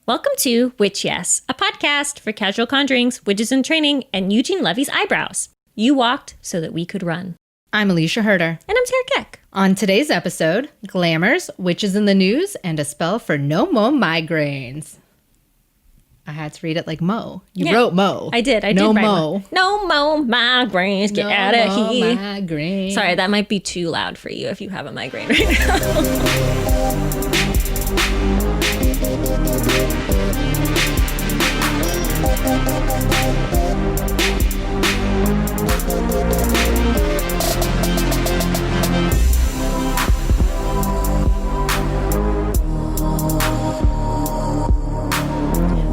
Welcome to Witch Yes, a podcast for casual conjurings, witches in training, and Eugene Levy's eyebrows. You walked so that we could run. I'm Alicia Herder. And I'm Terra Keck. On today's episode, Glamours, Witches in the News, and a spell for no more migraines. I had to read it like Mo. You wrote Mo. I did. I no did write Mo. No more migraines. Get out of here. Migraines. Sorry, that might be too loud for you if you have a migraine right now.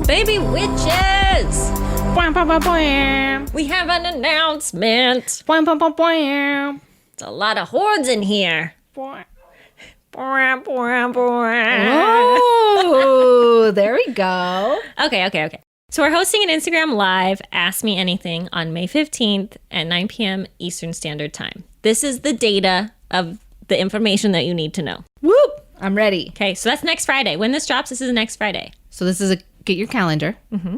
Baby witches! We have an announcement. It's a lot of hordes in here. Oh, there we go. Okay. So we're hosting an Instagram Live, Ask Me Anything, on May 15th at 9 p.m. Eastern Standard Time. This is the data of the information that you need to know. Whoop! I'm ready. Okay, so that's next Friday. When this drops, this is next Friday. So this is get your calendar. Mm-hmm.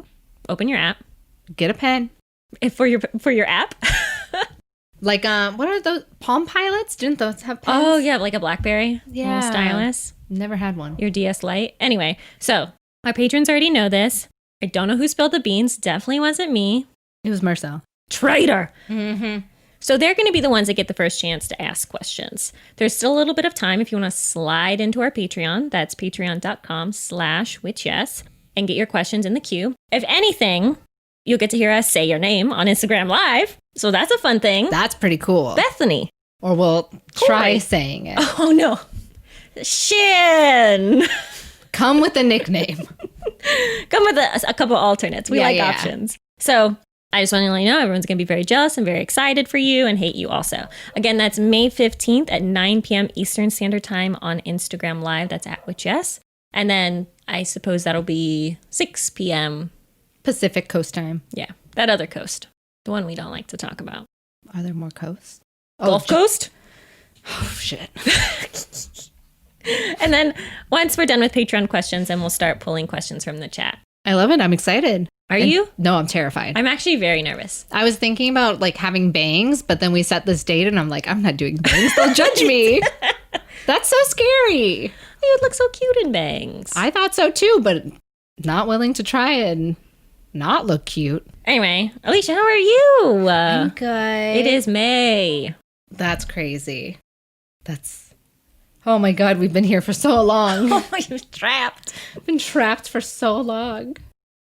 Open your app. Get a pen. For your app? Like, what are those? Palm Pilots? Didn't those have pens? Oh, yeah, like a BlackBerry. Yeah. Little stylus. Never had one. Your DS Lite. Anyway, so our patrons already know this. I don't know who spilled the beans. Definitely wasn't me. It was Marcel. Traitor. Mm-hmm. So they're going to be the ones that get the first chance to ask questions. There's still a little bit of time if you want to slide into our Patreon. That's patreon.com/witchyes and get your questions in the queue. If anything, you'll get to hear us say your name on Instagram Live. So that's a fun thing. That's pretty cool. Bethany. Or we'll try saying it. Oh, no. Shin. Come with a nickname. Come with a couple alternates. We like options. So I just want to let you know everyone's going to be very jealous and very excited for you and hate you also. Again, that's May 15th at 9 p.m. Eastern Standard Time on Instagram Live. That's at WitchYes. And then I suppose that'll be 6 p.m. Pacific Coast time. Yeah, that other coast. The one we don't like to talk about. Are there more coasts? Gulf Coast? Oh, shit. And then once we're done with Patreon questions, then we'll start pulling questions from the chat. I love it. I'm excited. Are you? No, I'm terrified. I'm actually very nervous. I was thinking about like having bangs, but then we set this date and I'm like, I'm not doing bangs. They'll judge me. That's so scary. You would look so cute in bangs. I thought so too, but not willing to try and not look cute. Anyway, Alicia, how are you? I'm good. It is May. That's crazy. Oh my God, we've been here for so long. Oh, you're trapped. I've been trapped for so long.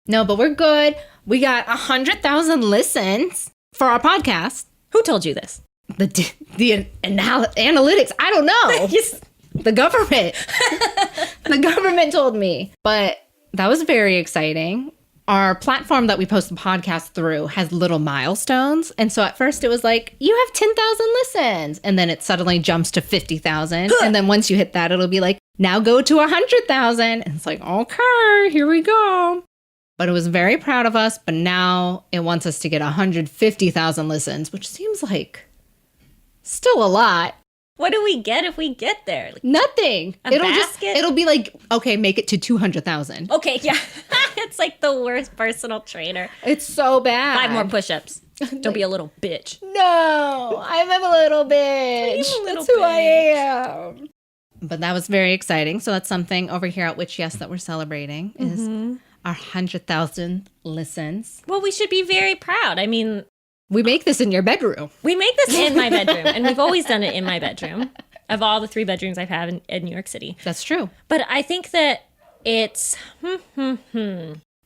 No, but we're good. We got 100,000 listens for our podcast. Who told you this? The analytics. I don't know. The government. The government told me. But that was very exciting. Our platform that we post the podcast through has little milestones. And so at first it was like, you have 10,000 listens. And then it suddenly jumps to 50,000. And then once you hit that, it'll be like, now go to 100,000. And it's like, okay, here we go. But it was very proud of us. But now it wants us to get 150,000 listens, which seems like still a lot. What do we get if we get there? Like, nothing. Basket? It'll be like, okay, make it to 200,000. Okay, yeah. It's like the worst personal trainer. It's so bad. 5 more push-ups. Don't be a little bitch. No, I'm a little bitch. That's who I am. But that was very exciting. So that's something over here at Witch Yes that we're celebrating is our 100,000 listens. Well, we should be very proud. I mean, we make this in your bedroom. We make this in my bedroom, and we've always done it in my bedroom. Of all the 3 bedrooms I've had in New York City. That's true. But I think that it's,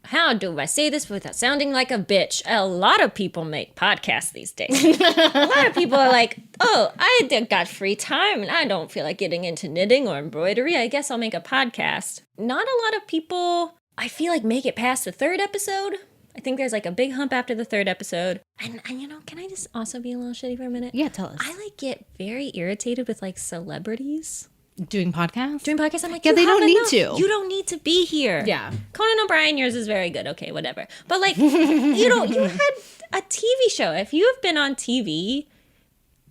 how do I say this without sounding like a bitch? A lot of people make podcasts these days. A lot of people are like, oh, I got free time and I don't feel like getting into knitting or embroidery. I guess I'll make a podcast. Not a lot of people, I feel like, make it past the 3rd episode. I think there's like a big hump after the 3rd episode. And you know, can I just also be a little shitty for a minute? Yeah, tell us. I like get very irritated with like celebrities. Doing podcasts? I'm like, yeah, they don't need to. You don't need to be here. Yeah. Conan O'Brien, yours is very good. Okay, whatever. But like, you know, you had a TV show. If you have been on TV,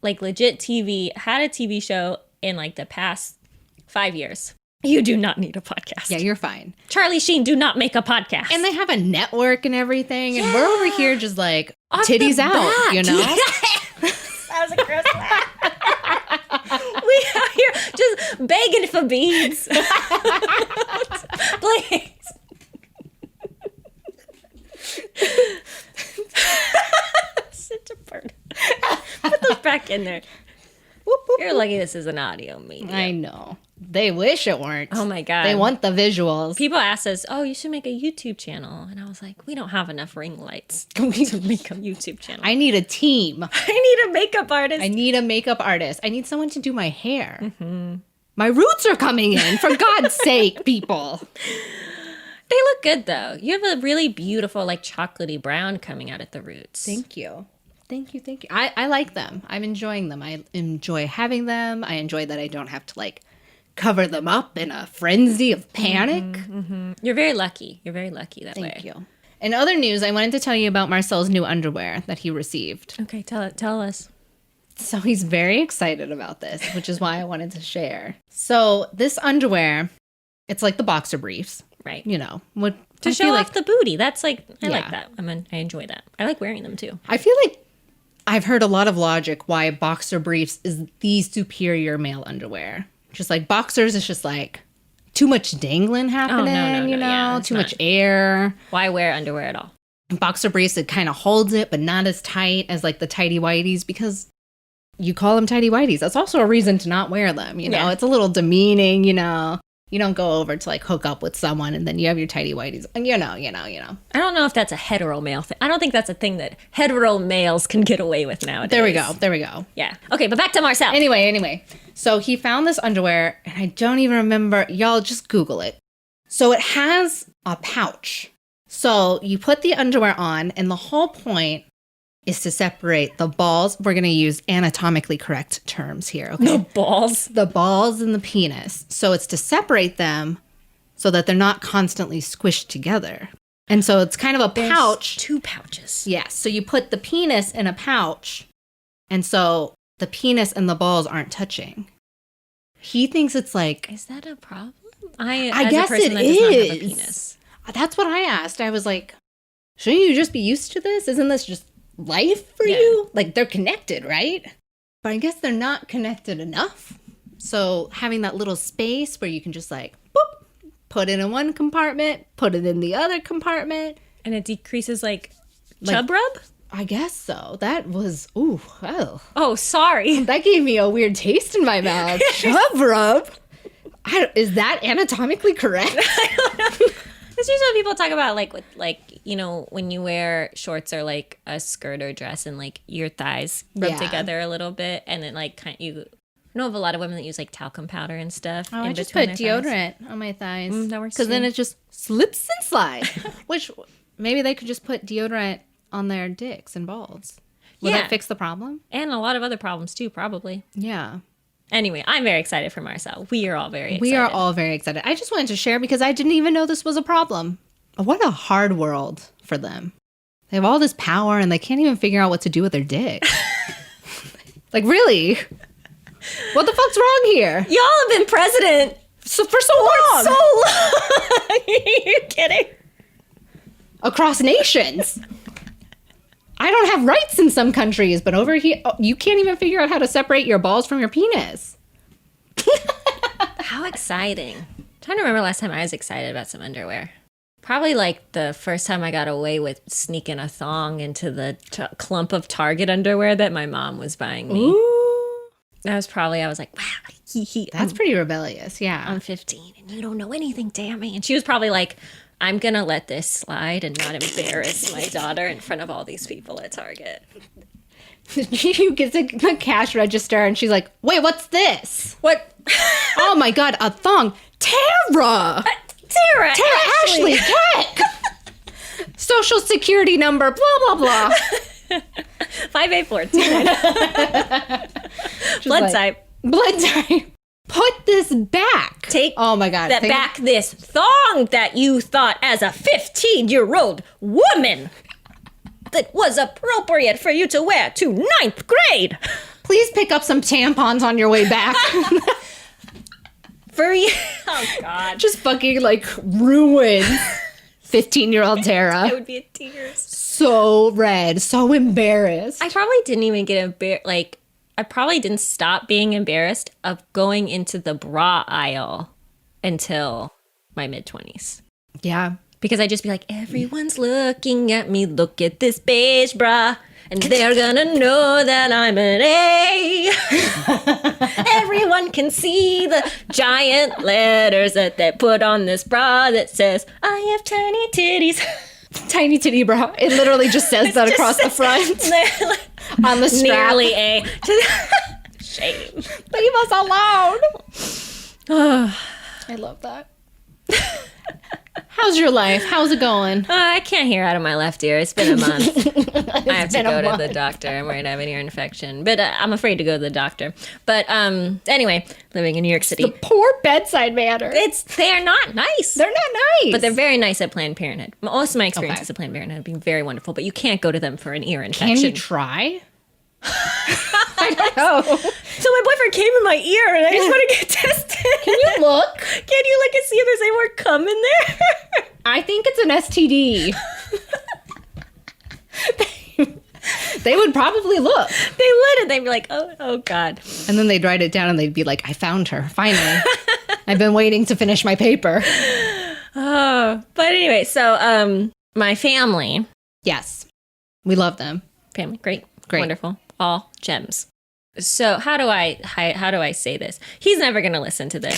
like legit TV, had a TV show in like the past 5 years, You do not need a podcast. Yeah, you're fine. Charlie Sheen, do not make a podcast. And they have a network and everything. And we're over here just like Off titties the out, bat. you know? That was a gross laugh. We are here just begging for beads. Please. Such a bird. Put those back in there. Whoop, whoop, You're lucky this is an audio medium. I know. They wish it weren't. Oh my God. They want the visuals. People ask us, oh, you should make a YouTube channel. And I was like, we don't have enough ring lights to make a YouTube channel. I need a team. I need a makeup artist. I need a makeup artist. I need someone to do my hair. Mm-hmm. My roots are coming in, for God's sake, people. They look good, though. You have a really beautiful, like, chocolatey brown coming out at the roots. Thank you. Thank you. Thank you. I like them. I'm enjoying them. I enjoy having them. I enjoy that I don't have to, like, cover them up in a frenzy of panic. Mm-hmm, mm-hmm. You're very lucky. You're very lucky that way. Thank you. In other news, I wanted to tell you about Marcel's new underwear that he received. Okay, tell us. So he's very excited about this, which is why I wanted to share. So this underwear, it's like the boxer briefs. Right. You know. To show off the booty. That's like, I like that. I enjoy that. I like wearing them too. I feel like I've heard a lot of logic why boxer briefs is the superior male underwear. Just like boxers, it's just like too much dangling happening, you know, yeah, too much air. Why wear underwear at all? Boxer briefs, it kind of holds it, but not as tight as like the tighty whities because you call them tighty whities. That's also a reason to not wear them, you know. Yeah. It's a little demeaning, you know. You don't go over to like hook up with someone and then you have your tighty whities. And you know. I don't know if that's a hetero male thing. I don't think that's a thing that hetero males can get away with nowadays. There we go. Yeah. Okay, but back to Marcel. Anyway. So he found this underwear and I don't even remember. Y'all just Google it. So it has a pouch. So you put the underwear on and the whole point is to separate the balls. We're going to use anatomically correct terms here, okay? The balls? The balls and the penis. So it's to separate them so that they're not constantly squished together. And so it's kind of a pouch. 2 pouches. Yes. So you put the penis in a pouch. And so the penis and the balls aren't touching. He thinks it's like... Is that a problem? I guess it is. Does not have a penis. That's what I asked. I was like, shouldn't you just be used to this? Isn't this just life for you? Like, they're connected, right? But I guess they're not connected enough. So having that little space where you can just like, boop, put it in one compartment, put it in the other compartment. And it decreases like chub rub? I guess so. That was, ooh, oh. Oh, sorry. That gave me a weird taste in my mouth. Chub rub? Is that anatomically correct? I don't know. It's usually what people talk about, like, with, like, you know, when you wear shorts or, like, a skirt or dress and, like, your thighs rub together a little bit. And then, like, you know of a lot of women that use, like, talcum powder and stuff. Oh, I just put deodorant on my thighs. That works because then it just slips and slides. Which, maybe they could just put deodorant on their dicks and balls. Would that fix the problem? And a lot of other problems, too, probably. Yeah. Anyway, I'm very excited for Marcel. We are all very excited. We are all very excited. I just wanted to share because I didn't even know this was a problem. What a hard world for them. They have all this power and they can't even figure out what to do with their dick. Like, really? What the fuck's wrong here? Y'all have been president for so long. Are you kidding? Across nations. I don't have rights in some countries, but over here, you can't even figure out how to separate your balls from your penis. How exciting. I'm trying to remember last time I was excited about some underwear. Probably like the first time I got away with sneaking a thong into the clump of Target underwear that my mom was buying me. Ooh. That was probably, I was like, wow, That's pretty rebellious, yeah. I'm 15 and you don't know anything, damn me. And she was probably like, I'm going to let this slide and not embarrass my daughter in front of all these people at Target. You get to the cash register and she's like, wait, what's this? What? Oh my God, a thong. Terra! Terra Ashley Keck! Social security number, blah, blah, blah. 5842. Blood type. Blood type. Put this back. Oh my God. Back this thong that you thought as a 15-year-old woman that was appropriate for you to wear to 9th grade. Please pick up some tampons on your way back. Oh, God. Just fucking, like, ruin 15-year-old Terra. I would be in tears. So red, so embarrassed. I probably didn't even get embarrassed. Like, I probably didn't stop being embarrassed of going into the bra aisle until my mid-20s. Yeah. Because I'd just be like, everyone's looking at me. Look at this beige bra. And they're gonna know that I'm an A. Everyone can see the giant letters that they put on this bra that says, I have tiny titties. Tiny titty bra. It literally just says that across the front. On the strap. Nearly A. Shame. Leave us alone. I love that. How's your life? How's it going? I can't hear out of my left ear. It's been a month. I have to go to the doctor. I'm worried I have an ear infection. But I'm afraid to go to the doctor. But anyway, living in New York City. The poor bedside manner. They're not nice. They're not nice. But they're very nice at Planned Parenthood. Most of my experiences at Planned Parenthood have been very wonderful. But you can't go to them for an ear infection. Can you try? I don't know. So my boyfriend came in my ear and I just want to get tested. Can you look? Can you look and see if there's any more cum in there? I think it's an STD. They would probably look. They would, and they'd be like, oh God. And then they'd write it down and they'd be like, I found her, finally. I've been waiting to finish my paper. Oh, but anyway, so my family. Yes. We love them. Family, great. Wonderful. All gems. So how do I say this? He's never going to listen to this.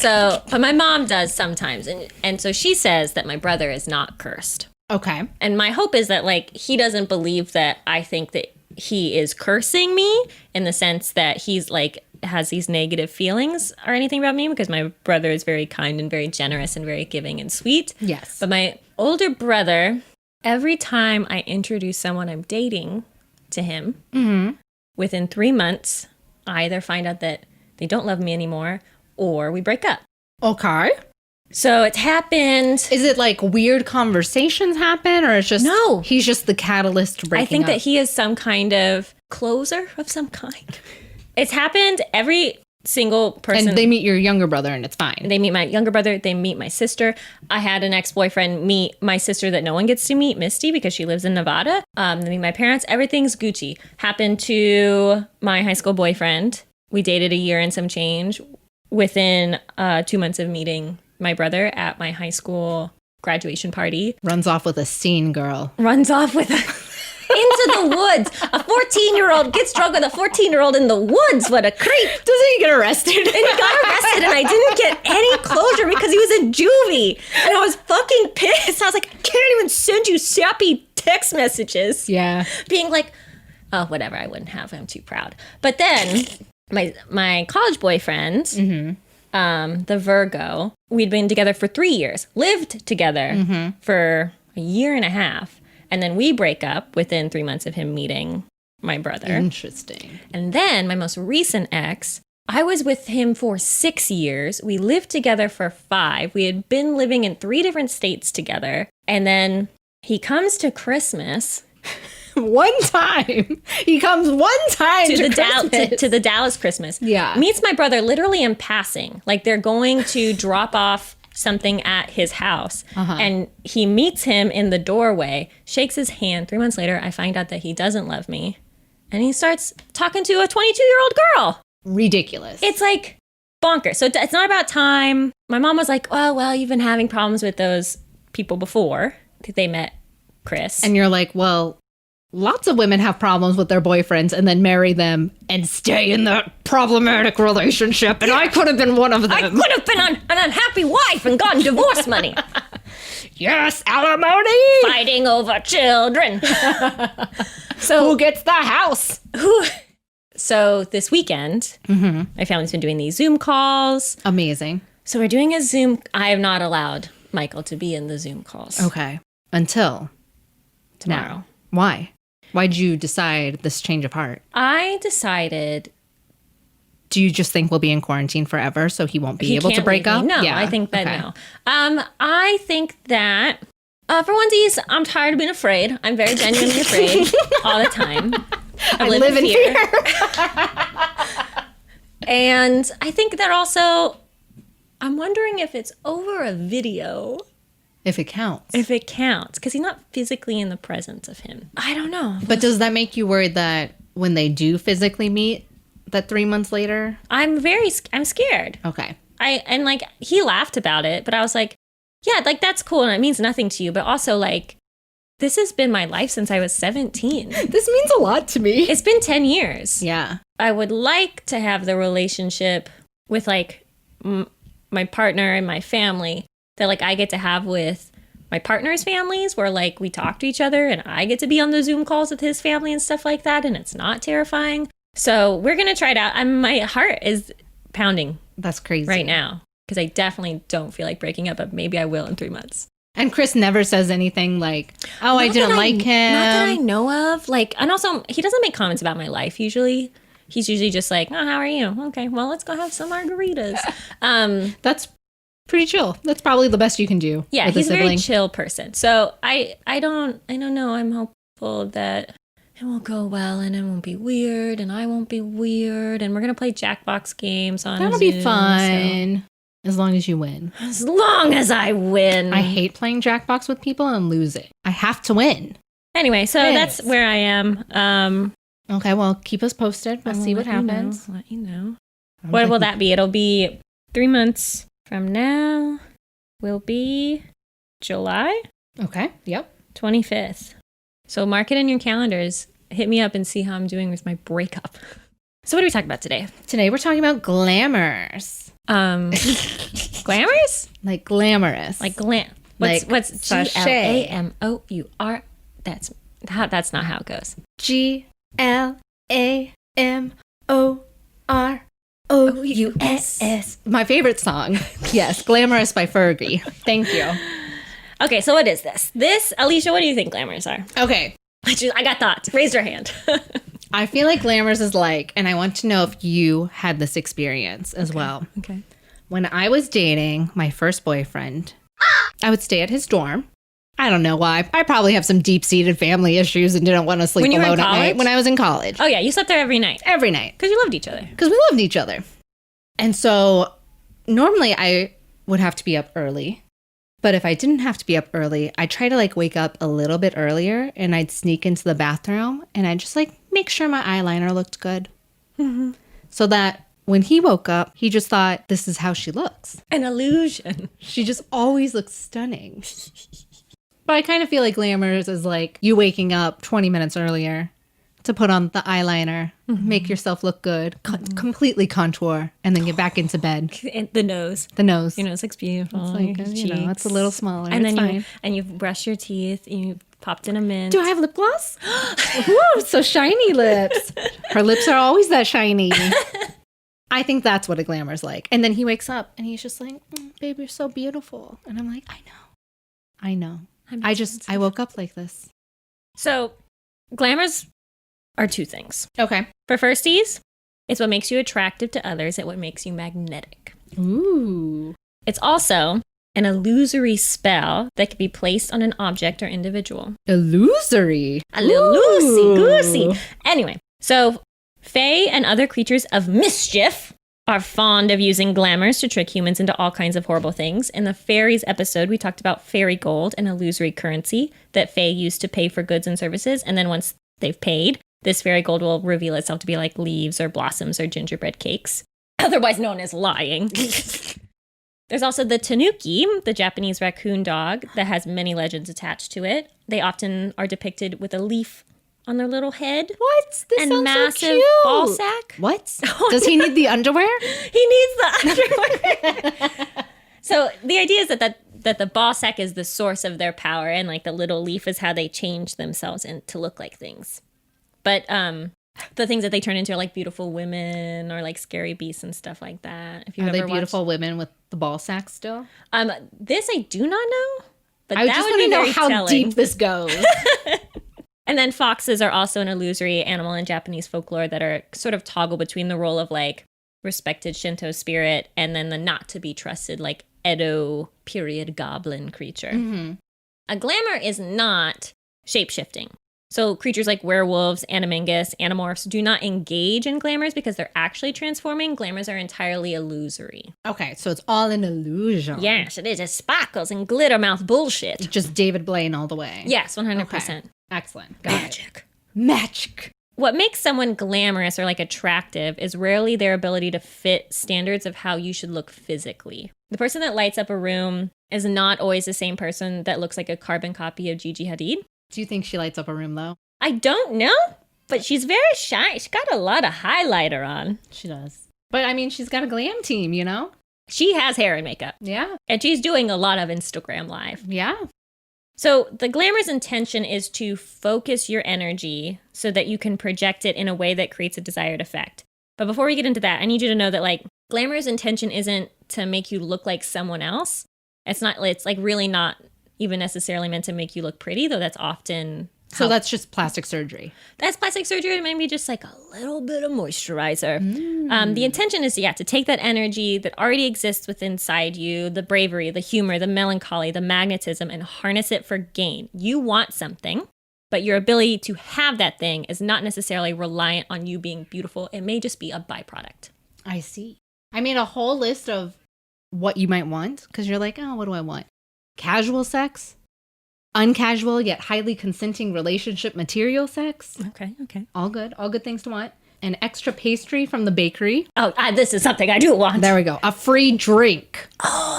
So, but my mom does sometimes. And so she says that my brother is not cursed. Okay. And my hope is that, like, he doesn't believe that I think that he is cursing me in the sense that he's, like, has these negative feelings or anything about me, because my brother is very kind and very generous and very giving and sweet. Yes. But my older brother, every time I introduce someone I'm dating to him, within 3 months, I either find out that they don't love me anymore or we break up. Okay. So it's happened. Is it like weird conversations happen, or it's just no? He's just the catalyst to breaking up? I think that he is some kind of closer of some kind. It's happened every single person. And they meet your younger brother and it's fine. They meet my younger brother. They meet my sister. I had an ex-boyfriend meet my sister that no one gets to meet, Misty, because she lives in Nevada. They meet my parents. Everything's Gucci. Happened to my high school boyfriend. We dated a year and some change. Within 2 months of meeting my brother at my high school graduation party. Runs off with a scene girl. Runs off with into the woods. A 14-year-old gets drunk with a 14-year-old in the woods. What a creep. Doesn't he get arrested? And he got arrested, and I didn't get any closure because he was in juvie. And I was fucking pissed. I was like, I can't even send you sappy text messages. Yeah. Being like, oh, whatever, I wouldn't have. I'm too proud. But then my college boyfriend, the Virgo, we'd been together for 3 years, lived together for a year and a half. And then we break up within 3 months of him meeting my brother. Interesting. And then my most recent ex, I was with him for 6 years. We lived together for 5. We had been living in 3 different states together. And then he comes to Christmas. One time. He comes one time to the Dallas Christmas. Yeah. Meets my brother literally in passing. Like they're going to drop off something at his house. And he meets him in the doorway, shakes his hand. 3 months later, I find out that he doesn't love me. And he starts talking to a 22-year-old girl. Ridiculous. It's like bonkers. So it's not about time. My mom was like, oh, well, you've been having problems with those people before they met Chris. And you're like, well, lots of women have problems with their boyfriends and then marry them and stay in that problematic relationship. And I could have been one of them. I could have been an unhappy wife and gotten divorce money. Yes, alimony. Fighting over children. So who gets the house? So this weekend, my family's been doing these Zoom calls. Amazing. So we're doing a Zoom. I have not allowed Michael to be in the Zoom calls. Okay. Until tomorrow. Now. Why? Why'd you decide this change of heart? I decided. Do you just think we'll be in quarantine forever so he won't be able to break up? No, yeah. I think that no. I think that for onesies, I'm tired of being afraid. I'm very genuinely afraid all the time. I live in fear. And I think that also I'm wondering if it's over a video. If it counts. If it counts. Because he's not physically in the presence of him. I don't know. But does that make you worried that when they do physically meet, that 3 months later? I'm scared. Okay. And like, he laughed about it, but I was like, yeah, like, that's cool and it means nothing to you. But also, like, this has been my life since I was 17. This means a lot to me. It's been 10 years. Yeah. I would like to have the relationship with, like, my partner and my family that, like, I get to have with my partner's families, where, like, we talk to each other and I get to be on the Zoom calls with his family and stuff like that, and it's not terrifying. So we're going to try it out. My heart is pounding. That's crazy. Right now. Because I definitely don't feel like breaking up, but maybe I will in 3 months. And Chris never says anything like, oh, I didn't like him. Not that I know of. Like, and also, he doesn't make comments about my life usually. He's usually just like, oh, how are you? Okay, well, let's go have some margaritas. That's pretty chill. That's probably the best you can do. Yeah, he's a very chill person. So I don't know. I'm hopeful that it will go well and it won't be weird and I won't be weird. And we're going to play Jackbox games on That'll Zoom, be fun. So. As long as you win. As long as I win. I hate playing Jackbox with people and losing. I have to win. Anyway, so that's where I am. Okay, well, keep us posted. We'll see what happens. Let you know. What will that be? It'll be 3 months from now. Will be July? Okay, yep. 25th. So mark it in your calendars. Hit me up and see how I'm doing with my breakup. So what are we talking about today? Today we're talking about glamours. Glamours? Like glamorous. Like glam. What's GLAMOUR? That's not how it goes. GLAMOROUS. My favorite song. Yes, Glamorous by Fergie. Thank you. Okay, so what is this? Alicia, what do you think glamours are? Okay. I got thoughts. Raise your hand. I feel like glamours is like, and I want to know if you had this experience as well. Okay. When I was dating my first boyfriend, I would stay at his dorm. I don't know why. I probably have some deep-seated family issues and didn't want to sleep alone at night when I was in college. Oh, yeah. You slept there every night. Every night. Because you loved each other. Because we loved each other. And so normally I would have to be up early. But if I didn't have to be up early, I'd try to like wake up a little bit earlier and I'd sneak into the bathroom and I'd just like make sure my eyeliner looked good. Mm-hmm. So that when he woke up, he just thought, this is how she looks. An illusion. She just always looks stunning. But I kind of feel like glamours is like you waking up 20 minutes earlier to put on the eyeliner, make yourself look good, completely contour, and then get back into bed. And the nose. The nose. Your nose looks beautiful. It's like, it's a little smaller. And it's then fine. you brush your teeth, you popped in a mint. Do I have lip gloss? Ooh, so shiny lips. Her lips are always that shiny. I think that's what a glamour's like. And then he wakes up and he's just like, babe, you're so beautiful. And I'm like, I know. I woke up like this. So glamours are two things. Okay. For firsties, it's what makes you attractive to others and what makes you magnetic. Ooh. It's also an illusory spell that can be placed on an object or individual. Illusory? A little loosey-goosey. Anyway, so fae and other creatures of mischief are fond of using glamours to trick humans into all kinds of horrible things. In the fairies episode, we talked about fairy gold, an illusory currency that fae use to pay for goods and services. And then once they've paid, this fairy gold will reveal itself to be like leaves or blossoms or gingerbread cakes, otherwise known as lying. There's also the tanuki, the Japanese raccoon dog that has many legends attached to it. They often are depicted with a leaf on their little head. What? This and sounds massive so cute. ball sack. What? Does he need the underwear? He needs the underwear. So the idea is that the ball sack is the source of their power, and like the little leaf is how they change themselves to look like things. But the things that they turn into are like beautiful women or like scary beasts and stuff like that. If you are ever they beautiful women with the ball sack still? This I do not know. But I just want to know how telling. deep this goes. And then foxes are also an illusory animal in Japanese folklore that are sort of toggle between the role of like respected Shinto spirit and then the not to be trusted like Edo period goblin creature. Mm-hmm. A glamour is not shape-shifting. So creatures like werewolves, animangus, animorphs do not engage in glamours because they're actually transforming. Glamours are entirely illusory. Okay, so it's all an illusion. Yes, it is. It's sparkles and glitter mouth bullshit. Just David Blaine all the way. Yes, 100%. Okay. Excellent. Got Magic. it. Magic. What makes someone glamorous or like attractive is rarely their ability to fit standards of how you should look physically. The person that lights up a room is not always the same person that looks like a carbon copy of Gigi Hadid. Do you think she lights up a room, though? I don't know, but she's very shy. She's got a lot of highlighter on. She does. But, I mean, she's got a glam team, you know? She has hair and makeup. Yeah. And she's doing a lot of Instagram Live. Yeah. So the glamour's intention is to focus your energy so that you can project it in a way that creates a desired effect. But before we get into that, I need you to know that like glamour's intention isn't to make you look like someone else. It's like really not even necessarily meant to make you look pretty, though that's often... So that's just plastic surgery. That's plastic surgery, and maybe just like a little bit of moisturizer. The intention is, to take that energy that already exists within inside you, the bravery, the humor, the melancholy, the magnetism, and harness it for gain. You want something, but your ability to have that thing is not necessarily reliant on you being beautiful. It may just be a byproduct. I see. I made a whole list of what you might want, because you're like, oh, what do I want? Casual sex, uncasual yet highly consenting relationship material sex. Okay. All good things to want. An extra pastry from the bakery. Oh, this is something I do want. There we go. A free drink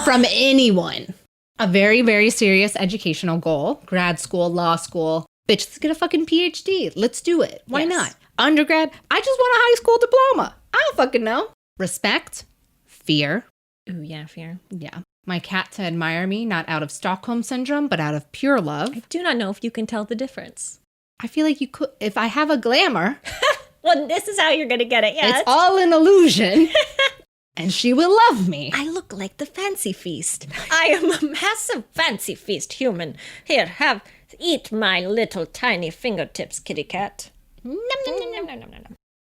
from anyone. A very, very serious educational goal. Grad school, law school. Bitch, let's get a fucking PhD. Let's do it. Why not? Undergrad, I just want a high school diploma. I don't fucking know. Respect. Fear. Ooh, yeah, fear. Yeah. My cat to admire me, not out of Stockholm Syndrome, but out of pure love. I do not know if you can tell the difference. I feel like you could, if I have a glamour. Well, this is how you're going to get it, yeah. It's all an illusion. And she will love me. I look like the Fancy Feast. I am a massive Fancy Feast human. Here, eat my little tiny fingertips, kitty cat. Nom, nom, nom, nom, nom, nom, nom.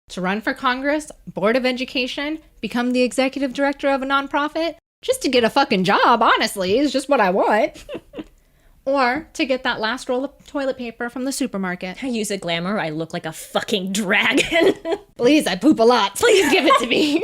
To run for Congress, Board of Education, become the executive director of a nonprofit, just to get a fucking job, honestly, is just what I want. Or to get that last roll of toilet paper from the supermarket. I use a glamour. I look like a fucking dragon. Please, I poop a lot. Please give it to me.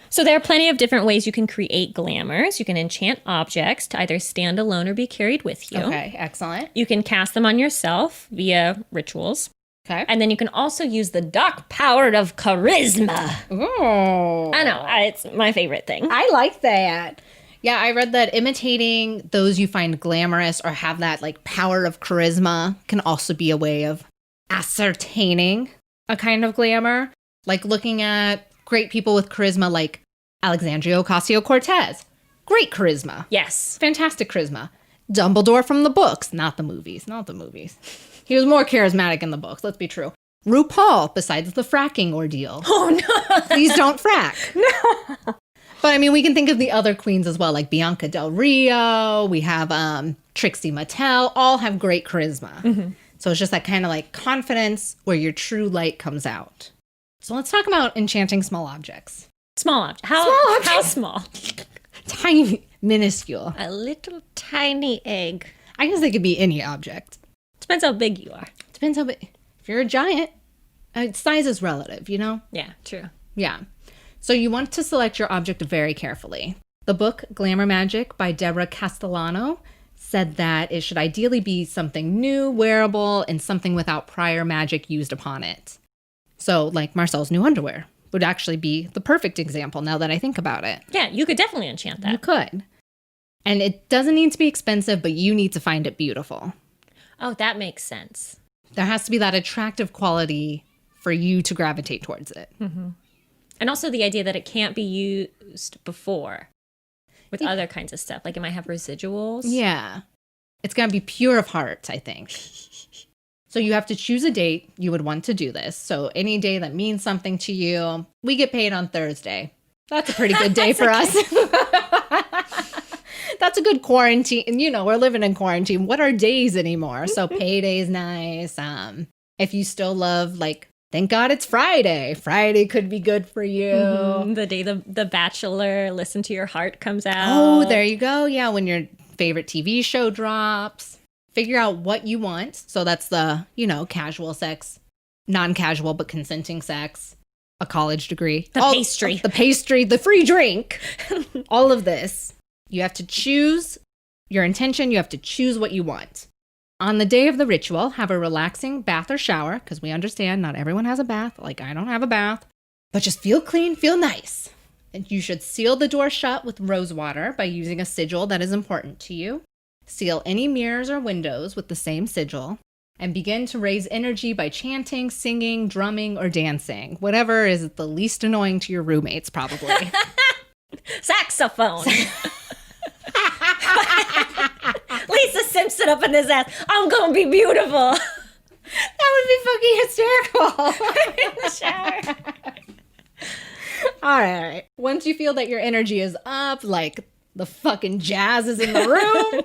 So there are plenty of different ways you can create glamours. You can enchant objects to either stand alone or be carried with you. Okay, excellent. You can cast them on yourself via rituals. Okay. And then you can also use the dark power of charisma. Oh. I know. It's my favorite thing. I like that. Yeah, I read that imitating those you find glamorous or have that like power of charisma can also be a way of ascertaining a kind of glamour. Like looking at great people with charisma like Alexandria Ocasio-Cortez. Great charisma. Yes. Fantastic charisma. Dumbledore from the books, not the movies. He was more charismatic in the books, let's be true. RuPaul, besides the fracking ordeal. Oh, no. Please don't frack. No. But I mean, we can think of the other queens as well, like Bianca Del Rio. We have Trixie Mattel. All have great charisma. Mm-hmm. So it's just that kind of like confidence where your true light comes out. So let's talk about enchanting small objects. Small object. How small? Tiny, minuscule. A little tiny egg. I guess they could be any object. Depends how big you are. Depends how big. If you're a giant, size is relative, you know? Yeah, true. Yeah. So you want to select your object very carefully. The book Glamour Magic by Deborah Castellano said that it should ideally be something new, wearable, and something without prior magic used upon it. So like Marcel's new underwear would actually be the perfect example now that I think about it. Yeah, you could definitely enchant that. You could. And it doesn't need to be expensive, but you need to find it beautiful. Oh, that makes sense. There has to be that attractive quality for you to gravitate towards it. Mm-hmm. And also the idea that it can't be used before with other kinds of stuff. Like it might have residuals. Yeah. It's going to be pure of heart, I think. So you have to choose a date you would want to do this. So any day that means something to you. We get paid on Thursday. That's a pretty good day for us. That's a good quarantine. You know, we're living in quarantine. What are days anymore? So payday's nice. If you still love, like, thank God it's Friday. Friday could be good for you. Mm-hmm. The day the Bachelor, Listen to Your Heart comes out. Oh, there you go. Yeah, when your favorite TV show drops. Figure out what you want. So that's the, casual sex, non-casual but consenting sex, a college degree. The pastry. The pastry, the free drink. All of this. You have to choose your intention. You have to choose what you want. On the day of the ritual, have a relaxing bath or shower, because we understand not everyone has a bath. Like, I don't have a bath. But just feel clean, feel nice. And you should seal the door shut with rose water by using a sigil that is important to you. Seal any mirrors or windows with the same sigil. And begin to raise energy by chanting, singing, drumming, or dancing. Whatever is the least annoying to your roommates, probably. Saxophone. Lisa Simpson up in his ass. I'm gonna be beautiful. That would be fucking hysterical. In the shower. All right. Once you feel that your energy is up, like the fucking jazz is in the room,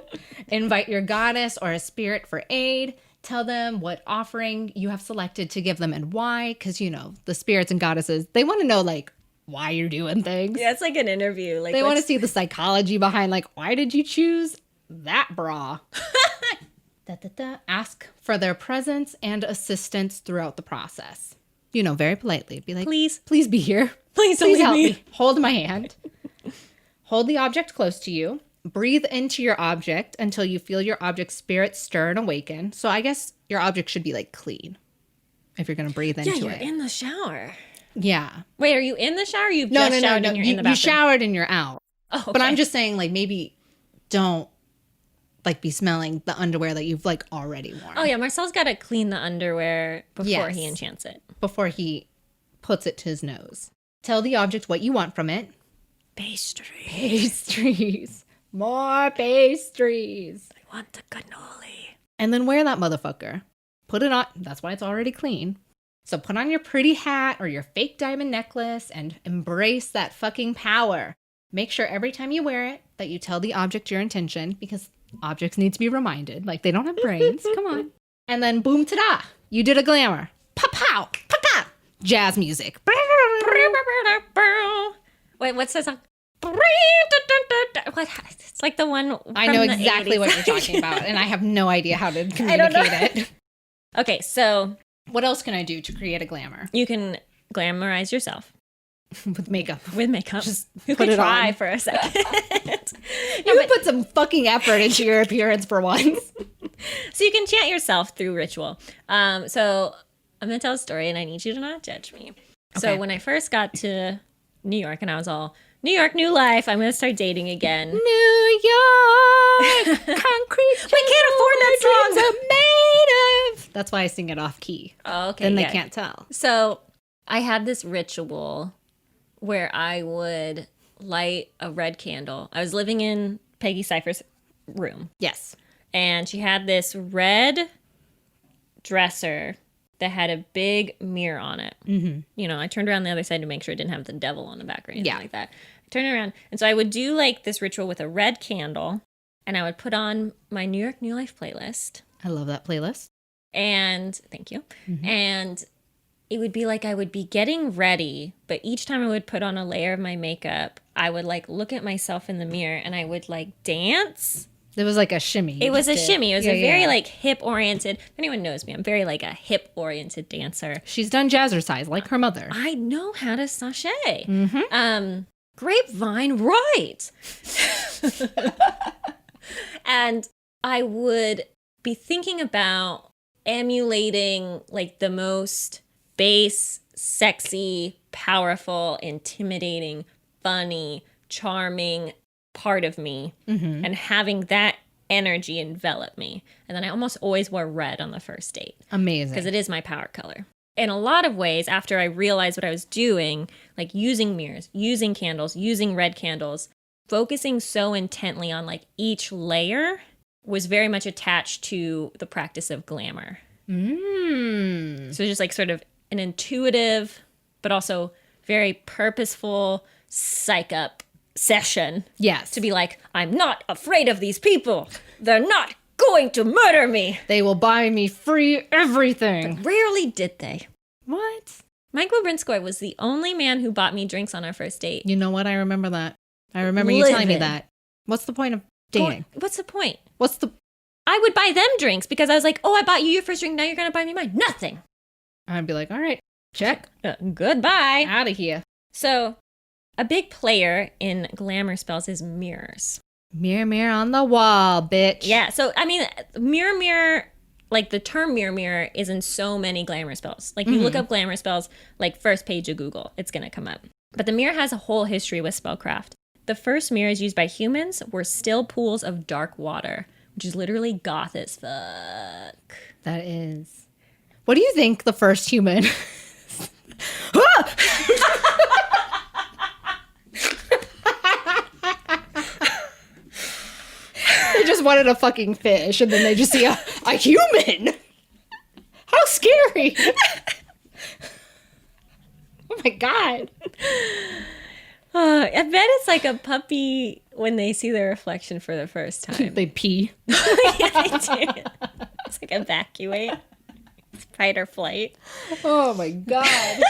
invite your goddess or a spirit for aid. Tell them what offering you have selected to give them and why. Because, the spirits and goddesses, they want to know, like, why you're doing things. Yeah, it's like an interview. Like, they want to see the psychology behind, like, why did you choose that bra? Ask for their presence and assistance throughout the process. Very politely. Be like, please be here. Please help me. me. Hold my hand. Hold the object close to you. Breathe into your object until you feel your object's spirit stir and awaken. So I guess your object should be, like, clean if you're going to breathe into it. Yeah, you're in the shower. Yeah. Wait, are you in the shower? Or you've No. showered and you're in the bathroom? You showered and you're out. Oh, okay. But I'm just saying, like, maybe don't, like, be smelling the underwear that you've, like, already worn. Oh, yeah. Marcel's got to clean the underwear before he Yes. enchants it. Before he puts it to his nose. Tell the object what you want from it. Pastries. More pastries. I want the cannoli. And then wear that motherfucker. Put it on. That's why it's already clean. So put on your pretty hat or your fake diamond necklace and embrace that fucking power. Make sure every time you wear it that you tell the object your intention, because objects need to be reminded. Like, they don't have brains. Come on. And then boom, ta-da. You did a glamour. Pow-pow. Pow-pow. Jazz music. Wait, what's that song? What? It's like the one from I know the exactly 80s. what you're talking about, and I have no idea how to communicate it. Okay, so What else can I do to create a glamour? you can glamorize yourself With makeup. with makeup. Just you put can it try on. for a second. You can put some fucking effort into your appearance for once. So you can chant yourself through ritual. So I'm going to tell a story and I need you to not judge me. So Okay. when I first got to New York and I was all, New York, new life, I'm going to start dating again. New York, concrete. We can't afford that song. Dreams are made of. That's why I sing it off key. Oh, okay. Then they yeah. can't tell. So I had this ritual where I would light a red candle. I was living in Peggy Cypher's room, Yes. and she had this red dresser that had a big mirror on it. Mm-hmm. I turned around the other side to make sure it didn't have the devil on the back or anything like that. I turned it around, and so I would do like this ritual with a red candle, and I would put on my New York New Life playlist. I love that playlist. And thank you. And it would be like I would be getting ready, but each time I would put on a layer of my makeup, I would like look at myself in the mirror and I would like dance. It was like a shimmy. It was a shimmy. It was Yeah, a very yeah. like hip oriented. If anyone knows me, I'm very like a hip oriented dancer. She's done jazzercise like her mother. I know how to sashay. Grapevine, right. And I would be thinking about emulating like the most base, sexy, powerful, intimidating, funny, charming part of me and having that energy envelop me. And then I almost always wore red on the first date Amazing. because it is my power color. In a lot of ways, after I realized what I was doing, like using mirrors, using candles, using red candles, focusing so intently on like each layer was very much attached to the practice of glamour. So just like sort of an intuitive, but also very purposeful psych up session. Yes. To be like, I'm not afraid of these people. They're not going to murder me. They will buy me free everything. Rarely did they. What? Mike Wabrinskoy was the only man who bought me drinks on our first date. You know what? I remember that. I remember you telling me Livid. that. What's the point of dating? What's the point? What's the I would buy them drinks because I was like, oh, I bought you your first drink. Now you're going to buy me mine. Nothing. I'd be like, all right, check. Goodbye. Out of here. So a big player in glamour spells is mirrors. Mirror, mirror on the wall, bitch. Yeah. So, I mean, mirror, like the term mirror is in so many glamour spells. Like you look up glamour spells, like first page of Google, it's going to come up. But the mirror has a whole history with spellcraft. The first mirrors used by humans were still pools of dark water, which is literally goth as fuck. That is. What do you think the first human... They just wanted a fucking fish, and then they just see a human. How scary. Oh my God. I bet it's like a puppy when they see their reflection for the first time. They pee. Yeah, they do. It's like evacuate. It's fight or flight. Oh my God.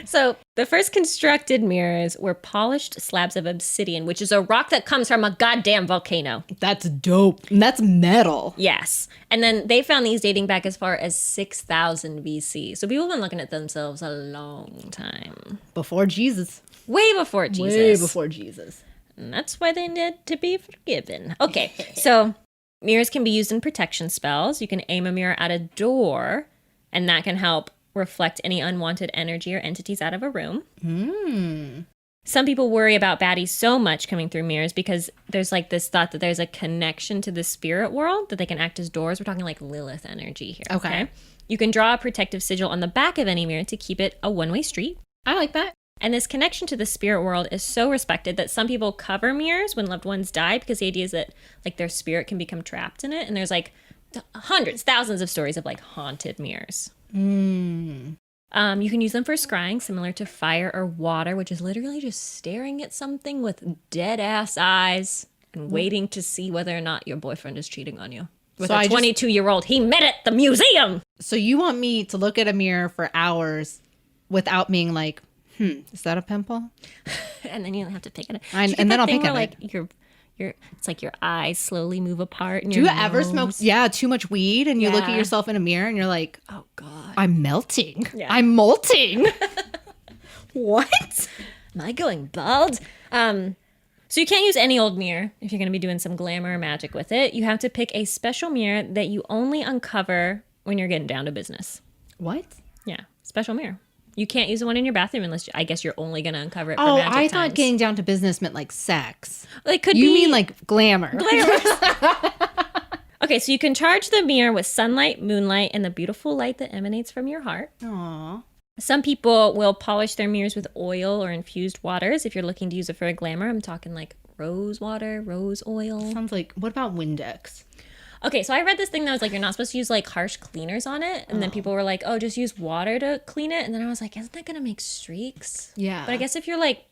So the first constructed mirrors were polished slabs of obsidian, which is a rock that comes from a goddamn volcano. That's dope. And that's metal. Yes. And then they found these dating back as far as 6,000 BC. So people have been looking at themselves a long time. Before Jesus. Way before Jesus. Way before Jesus. And that's why they need to be forgiven. Okay, so mirrors can be used in protection spells. You can aim a mirror at a door, and that can help reflect any unwanted energy or entities out of a room. Some people worry about baddies so much coming through mirrors because there's like this thought that there's a connection to the spirit world, that they can act as doors. We're talking like Lilith energy here. Okay. You can draw a protective sigil on the back of any mirror to keep it a one-way street. I like that. And this connection to the spirit world is so respected that some people cover mirrors when loved ones die because the idea is that like their spirit can become trapped in it. And there's like hundreds, thousands of stories of like haunted mirrors. You can use them for scrying, similar to fire or water, which is literally just staring at something with dead ass eyes and waiting to see whether or not your boyfriend is cheating on you. With a 22-year-old he met at the museum. So you want me to look at a mirror for hours without being like, is that a pimple? And then you have to pick it up. And then I'll pick it up. Like it's like your eyes slowly move apart. And Do you ever smoke too much weed and you look at Yeah. yourself in a mirror and you're like, Oh God, I'm melting. Yeah. I'm molting. What? am I going bald? So you can't use any old mirror if you're going to be doing some glamour or magic with it. You have to pick a special mirror that you only uncover when you're getting down to business. What? Yeah, special mirror. You can't use the one in your bathroom unless I guess you're only going to uncover it for Oh, magic I times. thought getting down to business meant like sex. It could You be mean like glamour. Okay, so you can charge the mirror with sunlight, moonlight, and the beautiful light that emanates from your heart. Aw. Some people will polish their mirrors with oil or infused waters. If you're looking to use it for a glamour, I'm talking like rose water, rose oil. Sounds like, what about Windex? Okay, so I read this thing that was like, you're not supposed to use like harsh cleaners on it. And then people were like, oh, just use water to clean it. And then I was like, isn't that going to make streaks? Yeah. But I guess if you're like,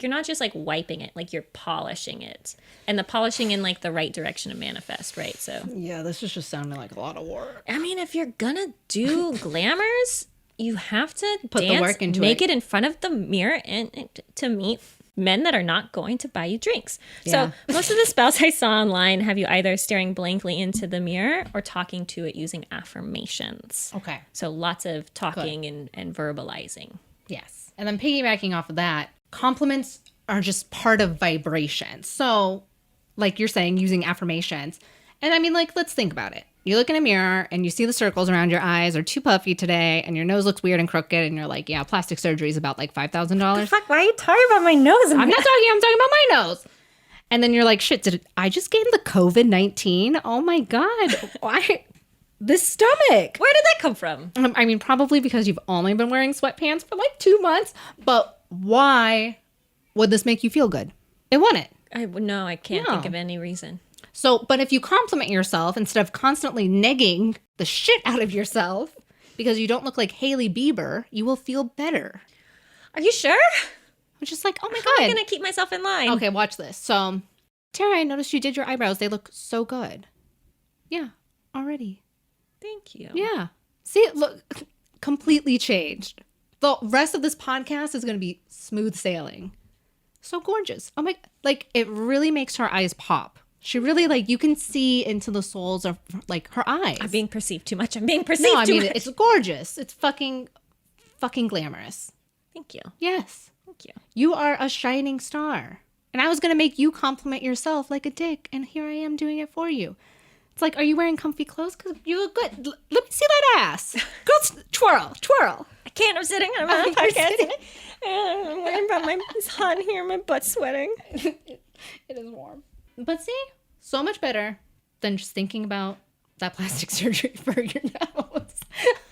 you're not just like wiping it, like you're polishing it. And the polishing in like the right direction to manifest, right? So, Yeah, this is just sounding like a lot of work. I mean, if you're going to do glamours, you have to Put the dance, work into make it. it in front of the mirror and to meet men that are not going to buy you drinks. Yeah. So most of the spells I saw online have you either staring blankly into the mirror or talking to it using affirmations. Okay. So lots of talking and verbalizing. Yes. And then piggybacking off of that, compliments are just part of vibration. So, like you're saying, using affirmations. And I mean, like, let's think about it. You look in a mirror and you see the circles around your eyes are too puffy today and your nose looks weird and crooked and you're like, yeah, plastic surgery is about like $5,000. Fuck, why are you talking about my nose? I'm talking about my nose. And then you're like, shit, did I just gain the COVID-19? Oh my God. Why? This stomach. Where did that come from? I mean, probably because you've only been wearing sweatpants for like 2 months. But why would this make you feel good? It wouldn't. No, I can't think of any reason. So, but if you compliment yourself instead of constantly negging the shit out of yourself because you don't look like Hailey Bieber, you will feel better. Are you sure? I'm just like, oh my How am I God. going to keep myself in line? Okay, watch this. So, Terra, I noticed you did your eyebrows. They look so good. Yeah, already. Thank you. Yeah. See, look, completely changed. The rest of this podcast is going to be smooth sailing. So gorgeous. Oh my, like, it really makes her eyes pop She really, like, you can see into the soles of, like, her eyes. I'm being perceived too much. I'm being perceived No, I too mean, much. it's gorgeous. It's fucking glamorous. Thank you. Yes. Thank you. You are a shining star. And I was going to make you compliment yourself like a dick, and here I am doing it for you. It's like, are you wearing comfy clothes? Because you look good. Let me see that ass. Go twirl. I can't. I'm sitting on my podcast. I'm worrying about it's hot in here. My butt's sweating. It is warm. But see, so much better than just thinking about that plastic surgery for your nose.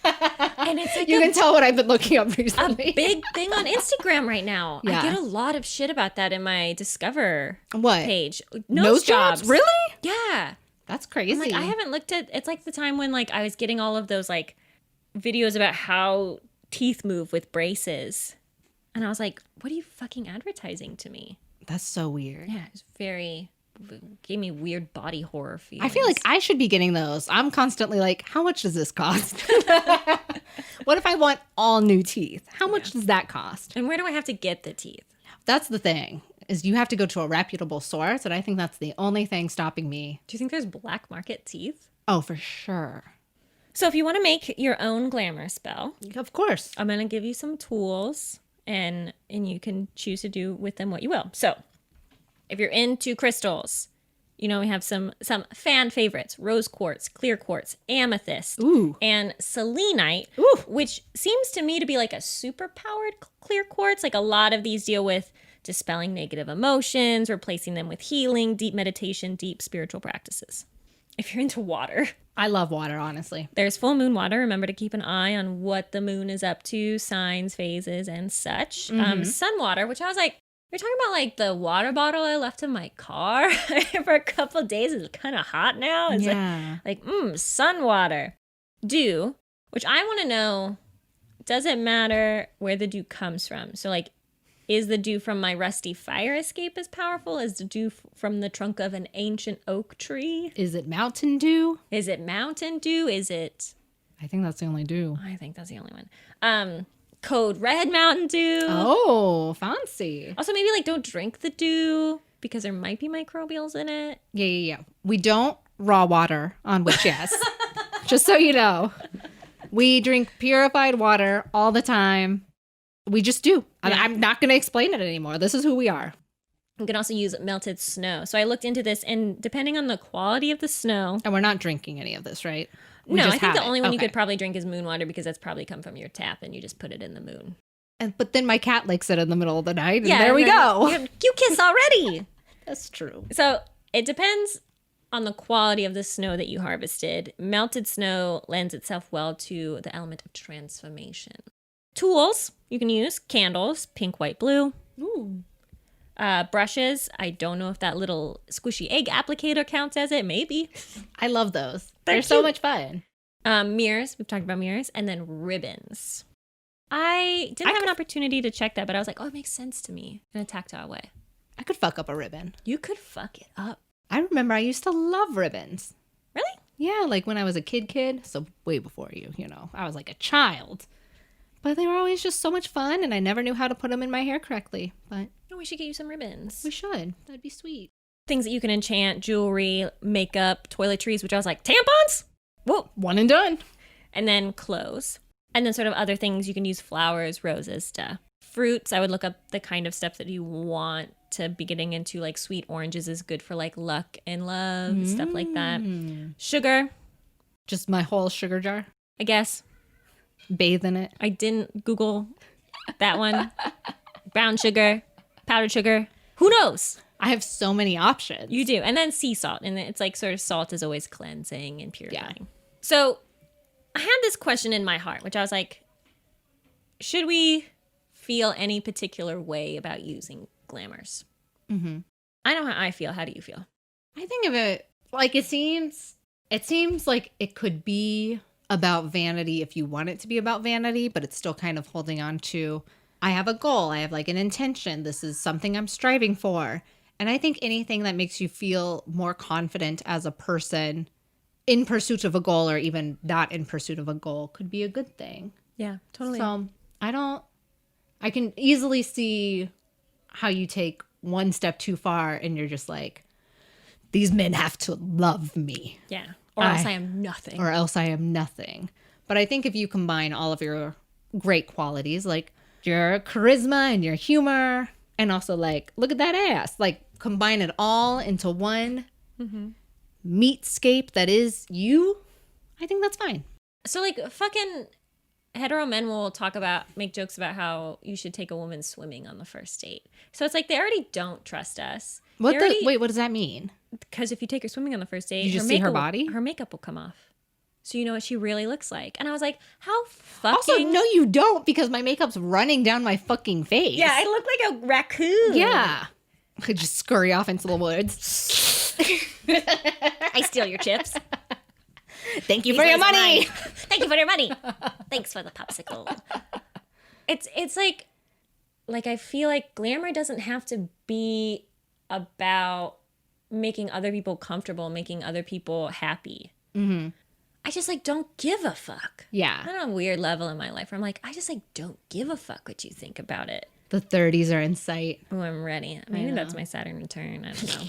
And it's like you can tell what I've been looking up recently. A big thing on Instagram right now. Yeah. I get a lot of shit about that in my Discover page. Nose jobs? Really? Yeah. That's crazy. I'm like, I haven't looked at, it's like the time when like I was getting all of those like videos about how teeth move with braces. And I was like, what are you fucking advertising to me? That's so weird. Yeah, it's gave me weird body horror feelings. I feel like I should be getting those. I'm constantly like, how much does this cost? What if I want all new teeth? How much does that cost? And where do I have to get the teeth? That's the thing, is you have to go to a reputable source, and I think that's the only thing stopping me. Do you think there's black market teeth? Oh, for sure. So if you want to make your own glamour spell, Of course. I'm going to give you some tools, and you can choose to do with them what you will. So if you're into crystals, you know, we have some fan favorites: rose quartz, clear quartz, amethyst, and selenite, which seems to me to be like a super powered clear quartz. Like a lot of these deal with dispelling negative emotions, replacing them with healing, deep meditation, deep spiritual practices. If you're into water, I love water, honestly. there's full moon water. Remember to keep an eye on what the moon is up to, signs, phases, and such. Sun water, which I was like, you're talking about like the water bottle I left in my car for a couple of days. It's kind of hot now. It's like sun water. Dew, which I want to know, does it matter where the dew comes from? So like, is the dew from my rusty fire escape as powerful as the dew from the trunk of an ancient oak tree? Is it Mountain Dew? Is it Mountain Dew? Is it... I think that's the only dew. I think that's the only one. Code Red Mountain Dew. Oh, fancy. Also, maybe like don't drink the dew because there might be microbials in it. Yeah. We don't raw water on Witch Yes. Just so you know. We drink purified water all the time. We just do. Yeah. I'm not going to explain it anymore. This is who we are. You can also use melted snow. So I looked into this, and depending on the quality of the snow... And we're not drinking any of this, right? No, I think the only one you could probably drink is moon water because that's probably come from your tap and you just put it in the moon. But then my cat licks it in the middle of the night, and there we go. You kiss already. That's true. So it depends on the quality of the snow that you harvested. Melted snow lends itself well to the element of transformation. Tools you can use: candles, pink, white, blue. Ooh. Brushes. I don't know if that little squishy egg applicator counts as it. Maybe. I love those. They're so much fun. Mirrors. We've talked about mirrors. And then ribbons. I didn't have an opportunity to check that, but I was like, oh, it makes sense to me in a tactile way. I could fuck up a ribbon. You could fuck it up. I remember I used to love ribbons. Really? Yeah, like when I was a kid, so way before you, I was like a child. But they were always just so much fun, and I never knew how to put them in my hair correctly. But we should get you some ribbons. We should. That'd be sweet. Things that you can enchant: jewelry, makeup, toiletries, which I was like, tampons? Whoa, one and done. And then clothes. And then sort of other things you can use: flowers, roses, stuff. Fruits, I would look up the kind of stuff that you want to be getting into, like sweet oranges is good for like luck and love, stuff like that. Sugar. Just my whole sugar jar? I guess. Bathe in it. I didn't Google that one. Brown sugar, powdered sugar. Who knows? I have so many options. You do. And then sea salt. And it's like sort of salt is always cleansing and purifying. Yeah. So I had this question in my heart, which I was like, should we feel any particular way about using glamours? Mm-hmm. I know how I feel. How do you feel? I think of it like it seems like it could be about vanity if you want it to be about vanity, but it's still kind of holding on to, I have a goal. I have like an intention. This is something I'm striving for. And I think anything that makes you feel more confident as a person in pursuit of a goal, or even not in pursuit of a goal, could be a good thing. Yeah, totally. So I can easily see how you take one step too far and you're just like, these men have to love me. Yeah. Or else I am nothing. Or else I am nothing. But I think if you combine all of your great qualities, like your charisma and your humor, and also like, look at that ass, like combine it all into one meatscape that is you, I think that's fine. So like fucking hetero men will make jokes about how you should take a woman swimming on the first date. So it's like they already don't trust us. Wait, what does that mean? Because if you take her swimming on the first date, you just see her body? Her makeup will come off. So you know what she really looks like. And I was like, how fucking... Also, no, you don't, because my makeup's running down my fucking face. Yeah, I look like a raccoon. Yeah. I could just scurry off into the woods. I steal your chips. Thank you for your money. Thank you for your money. Thanks for the popsicle. It's like I feel like glamour doesn't have to be about making other people comfortable, making other people happy. Mm-hmm. I just like don't give a fuck. Yeah. I'm on a weird level in my life where I'm like, I just like don't give a fuck what you think about it. The 30s are in sight. Oh, I'm ready. Maybe that's my Saturn return. I don't know.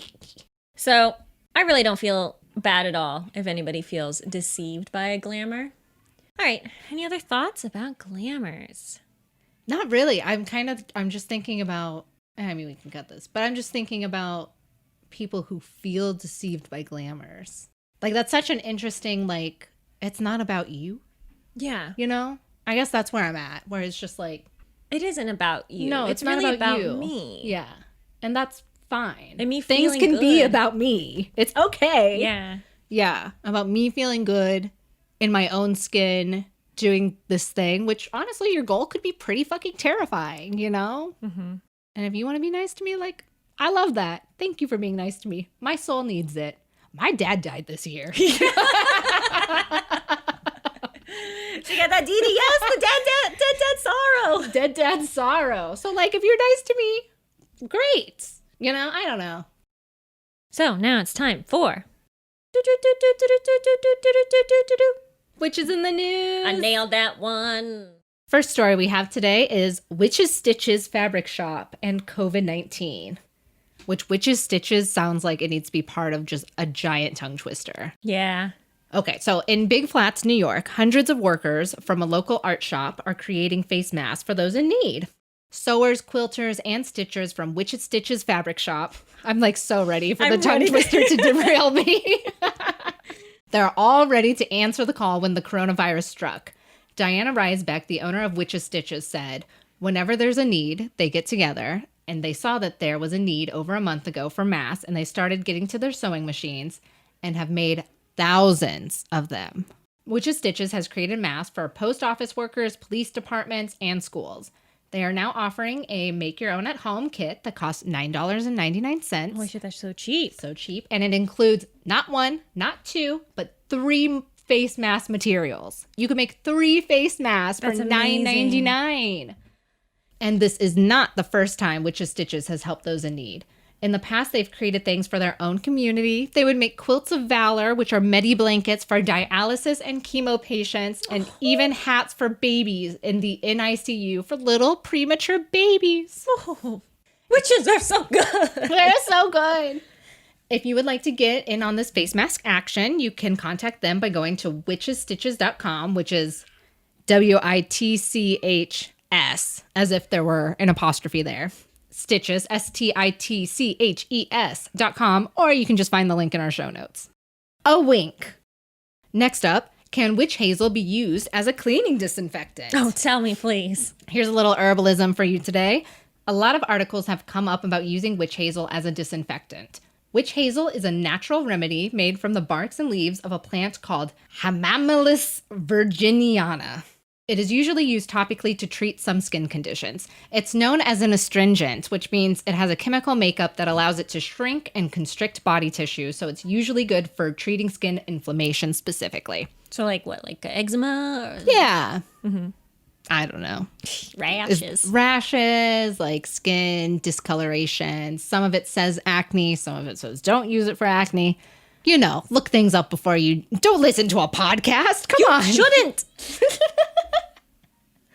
So I really don't feel bad at all if anybody feels deceived by a glamour. All right. Any other thoughts about glamours? Not really. I'm just thinking about, I mean, we can cut this, but I'm just thinking about people who feel deceived by glamours. Like, that's such an interesting, like, it's not about you. Yeah. You know? I guess that's where I'm at, where it's just like, it isn't about you. No, it's not really about you. Me. Yeah. And that's fine. And me Things feeling can good. be about me. It's okay. Yeah. Yeah. About me feeling good in my own skin, doing this thing, which honestly, your goal could be pretty fucking terrifying, you know? Mm-hmm. And if you want to be nice to me, like, I love that. Thank you for being nice to me. My soul needs it. My dad died this year. She got that DDS, the dead sorrow. Dead dad sorrow. So, like, if you're nice to me, great. You know, I don't know. So now it's time for Witches in the News. I nailed that one. First story we have today is Witches Stitches Fabric Shop and COVID-19. Which Witches Stitches sounds like it needs to be part of just a giant tongue twister. Yeah. Okay, so in Big Flats, New York, hundreds of workers from a local art shop are creating face masks for those in need. Sewers, quilters, and stitchers from Witches Stitches Fabric Shop. I'm like so ready for the tongue twister to derail me. They're all ready to answer the call when the coronavirus struck. Diana Reisbeck, the owner of Witches Stitches, said, whenever there's a need, they get together, and they saw that there was a need over a month ago for masks, and they started getting to their sewing machines and have made thousands of them. Witches Stitches has created masks for post office workers, police departments, and schools. They are now offering a make-your-own-at-home kit that costs $9.99. Holy shit, that's so cheap. So cheap. And it includes not one, not two, but 3 face mask materials. You can make 3 face masks for $9.99. And this is not the first time Witches Stitches has helped those in need. In the past, they've created things for their own community. They would make quilts of valor, which are medi blankets for dialysis and chemo patients, and even hats for babies in the NICU for little premature babies. Oh, witches are so good. They're so good. If you would like to get in on this face mask action, you can contact them by going to witchesstitches.com, which is WITCHS, as if there were an apostrophe there. Stitches, STITCHES.com, or you can just find the link in our show notes. A wink. Next up, can witch hazel be used as a cleaning disinfectant? Oh, tell me, please. Here's a little herbalism for you today. A lot of articles have come up about using witch hazel as a disinfectant. Witch hazel is a natural remedy made from the barks and leaves of a plant called Hamamelis virginiana. It is usually used topically to treat some skin conditions. It's known as an astringent, which means it has a chemical makeup that allows it to shrink and constrict body tissue, so it's usually good for treating skin inflammation specifically. So like what, like eczema? Or... Yeah. Mm-hmm. I don't know. Rashes, like skin discoloration. Some of it says acne, some of it says don't use it for acne. You know, look things up before you... Don't listen to a podcast. Come on. You shouldn't.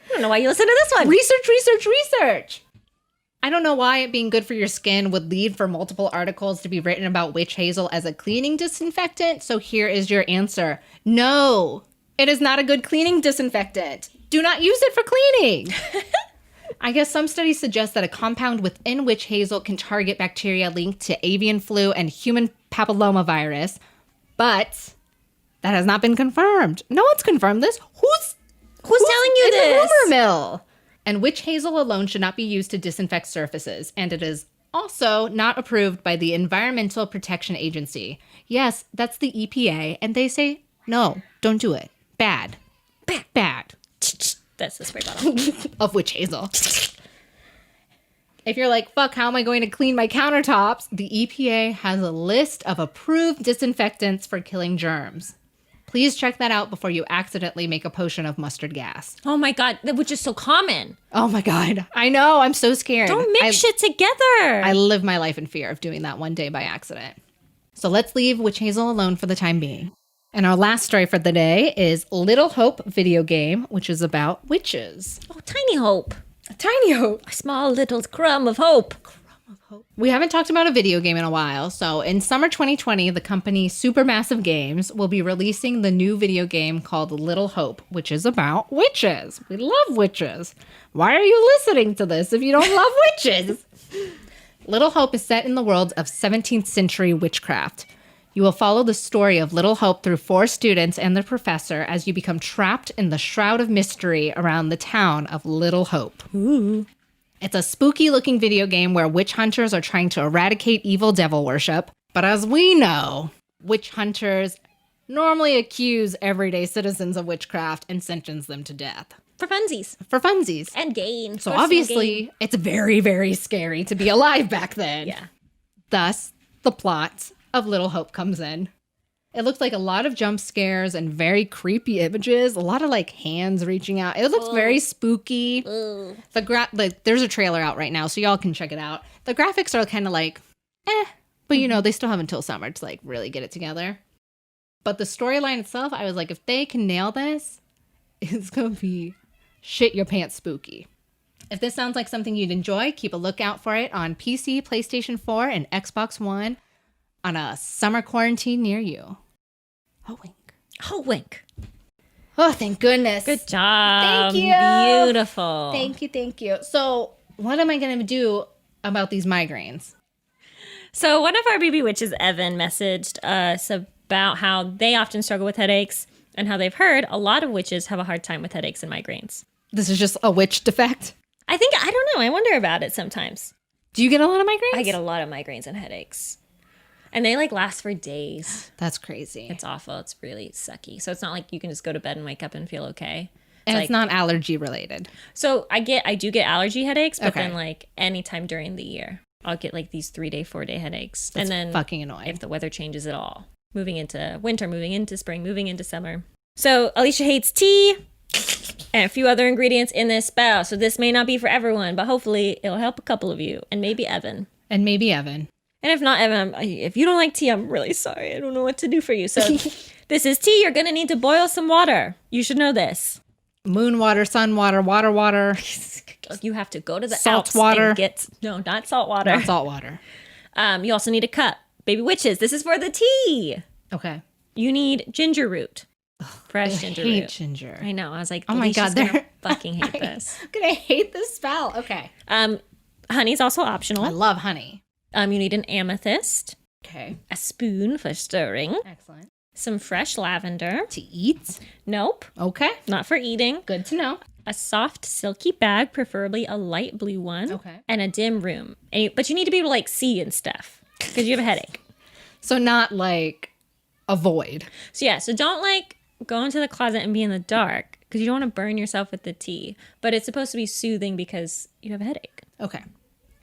I don't know why you listen to this one. Research. I don't know why it being good for your skin would lead for multiple articles to be written about witch hazel as a cleaning disinfectant. So here is your answer. No, it is not a good cleaning disinfectant. Do not use it for cleaning. I guess some studies suggest that a compound within witch hazel can target bacteria linked to avian flu and human papillomavirus, but that has not been confirmed. No one's confirmed this. Who's telling you in this? The rumor mill. And witch hazel alone should not be used to disinfect surfaces, and it is also not approved by the Environmental Protection Agency. Yes, that's the EPA, and they say, no, don't do it. Bad. Bad. That's the spray bottle. Of witch hazel. If you're like, fuck, how am I going to clean my countertops? The EPA has a list of approved disinfectants for killing germs. Please check that out before you accidentally make a potion of mustard gas. Oh my God, which is so common. Oh my God. I know. I'm so scared. Don't mix shit together. I live my life in fear of doing that one day by accident. So let's leave witch hazel alone for the time being. And our last story for the day is Little Hope video game, which is about witches. Oh, tiny hope. A tiny hope. A small little crumb of hope. We haven't talked about a video game in a while, so in summer 2020, the company Supermassive Games will be releasing the new video game called Little Hope, which is about witches. We love witches. Why are you listening to this if you don't love witches? Little Hope is set in the world of 17th century witchcraft. You will follow the story of Little Hope through 4 students and their professor as you become trapped in the shroud of mystery around the town of Little Hope. Ooh. It's a spooky-looking video game where witch hunters are trying to eradicate evil devil worship. But as we know, witch hunters normally accuse everyday citizens of witchcraft and sentence them to death. For funsies. For funsies. And gain. So obviously, it's very, very scary to be alive back then. Yeah. Thus, the plot of Little Hope comes in. It looks like a lot of jump scares and very creepy images. A lot of like hands reaching out. It looks very spooky. There's a trailer out right now, so y'all can check it out. The graphics are kind of like, but you know, they still have until summer to like really get it together. But the storyline itself, I was like, if they can nail this, it's gonna be shit your pants spooky. If this sounds like something you'd enjoy, keep a lookout for it on PC, PlayStation 4, and Xbox One on a summer quarantine near you. Oh, wink. Oh, wink. Oh, thank goodness. Good job. Thank you. Beautiful. Thank you. So what am I going to do about these migraines? So one of our baby witches, Evan, messaged us about how they often struggle with headaches and how they've heard a lot of witches have a hard time with headaches and migraines. This is just a witch defect? I don't know. I wonder about it sometimes. Do you get a lot of migraines? I get a lot of migraines and headaches. And they like last for days. That's crazy. It's awful. It's really sucky. So it's not like you can just go to bed and wake up and feel okay. And like, it's not allergy related. So I do get allergy headaches, but then like anytime during the year, I'll get like these 3-day, 4-day headaches. That's and then fucking annoying. If the weather changes at all, moving into winter, moving into spring, moving into summer. So Alicia hates tea and a few other ingredients in this spell. So this may not be for everyone, but hopefully it'll help a couple of you and maybe Evan. And if not, Evan, if you don't like tea, I'm really sorry. I don't know what to do for you. So this is tea. You're going to need to boil some water. You should know this. Moon water, sun water, water. You have to go to the salt Alps water. and get... No, not salt water. Not salt water. You also need a cup. Baby witches, this is for the tea. Okay. You need ginger root. Fresh ginger root. I hate ginger. I know. I was like, oh my God, they're fucking hate this. I'm going to hate this spell. Okay. Honey's also optional. I love honey. You need an amethyst. Okay. A spoon for stirring. Excellent. Some fresh lavender. To eat? Nope. Okay. Not for eating. Good to know. A soft, silky bag, preferably a light blue one. Okay. And a dim room. But you need to be able to like see and stuff because you have a headache. So not like a void. So yeah, so don't like go into the closet and be in the dark because you don't want to burn yourself with the tea. But it's supposed to be soothing because you have a headache. Okay.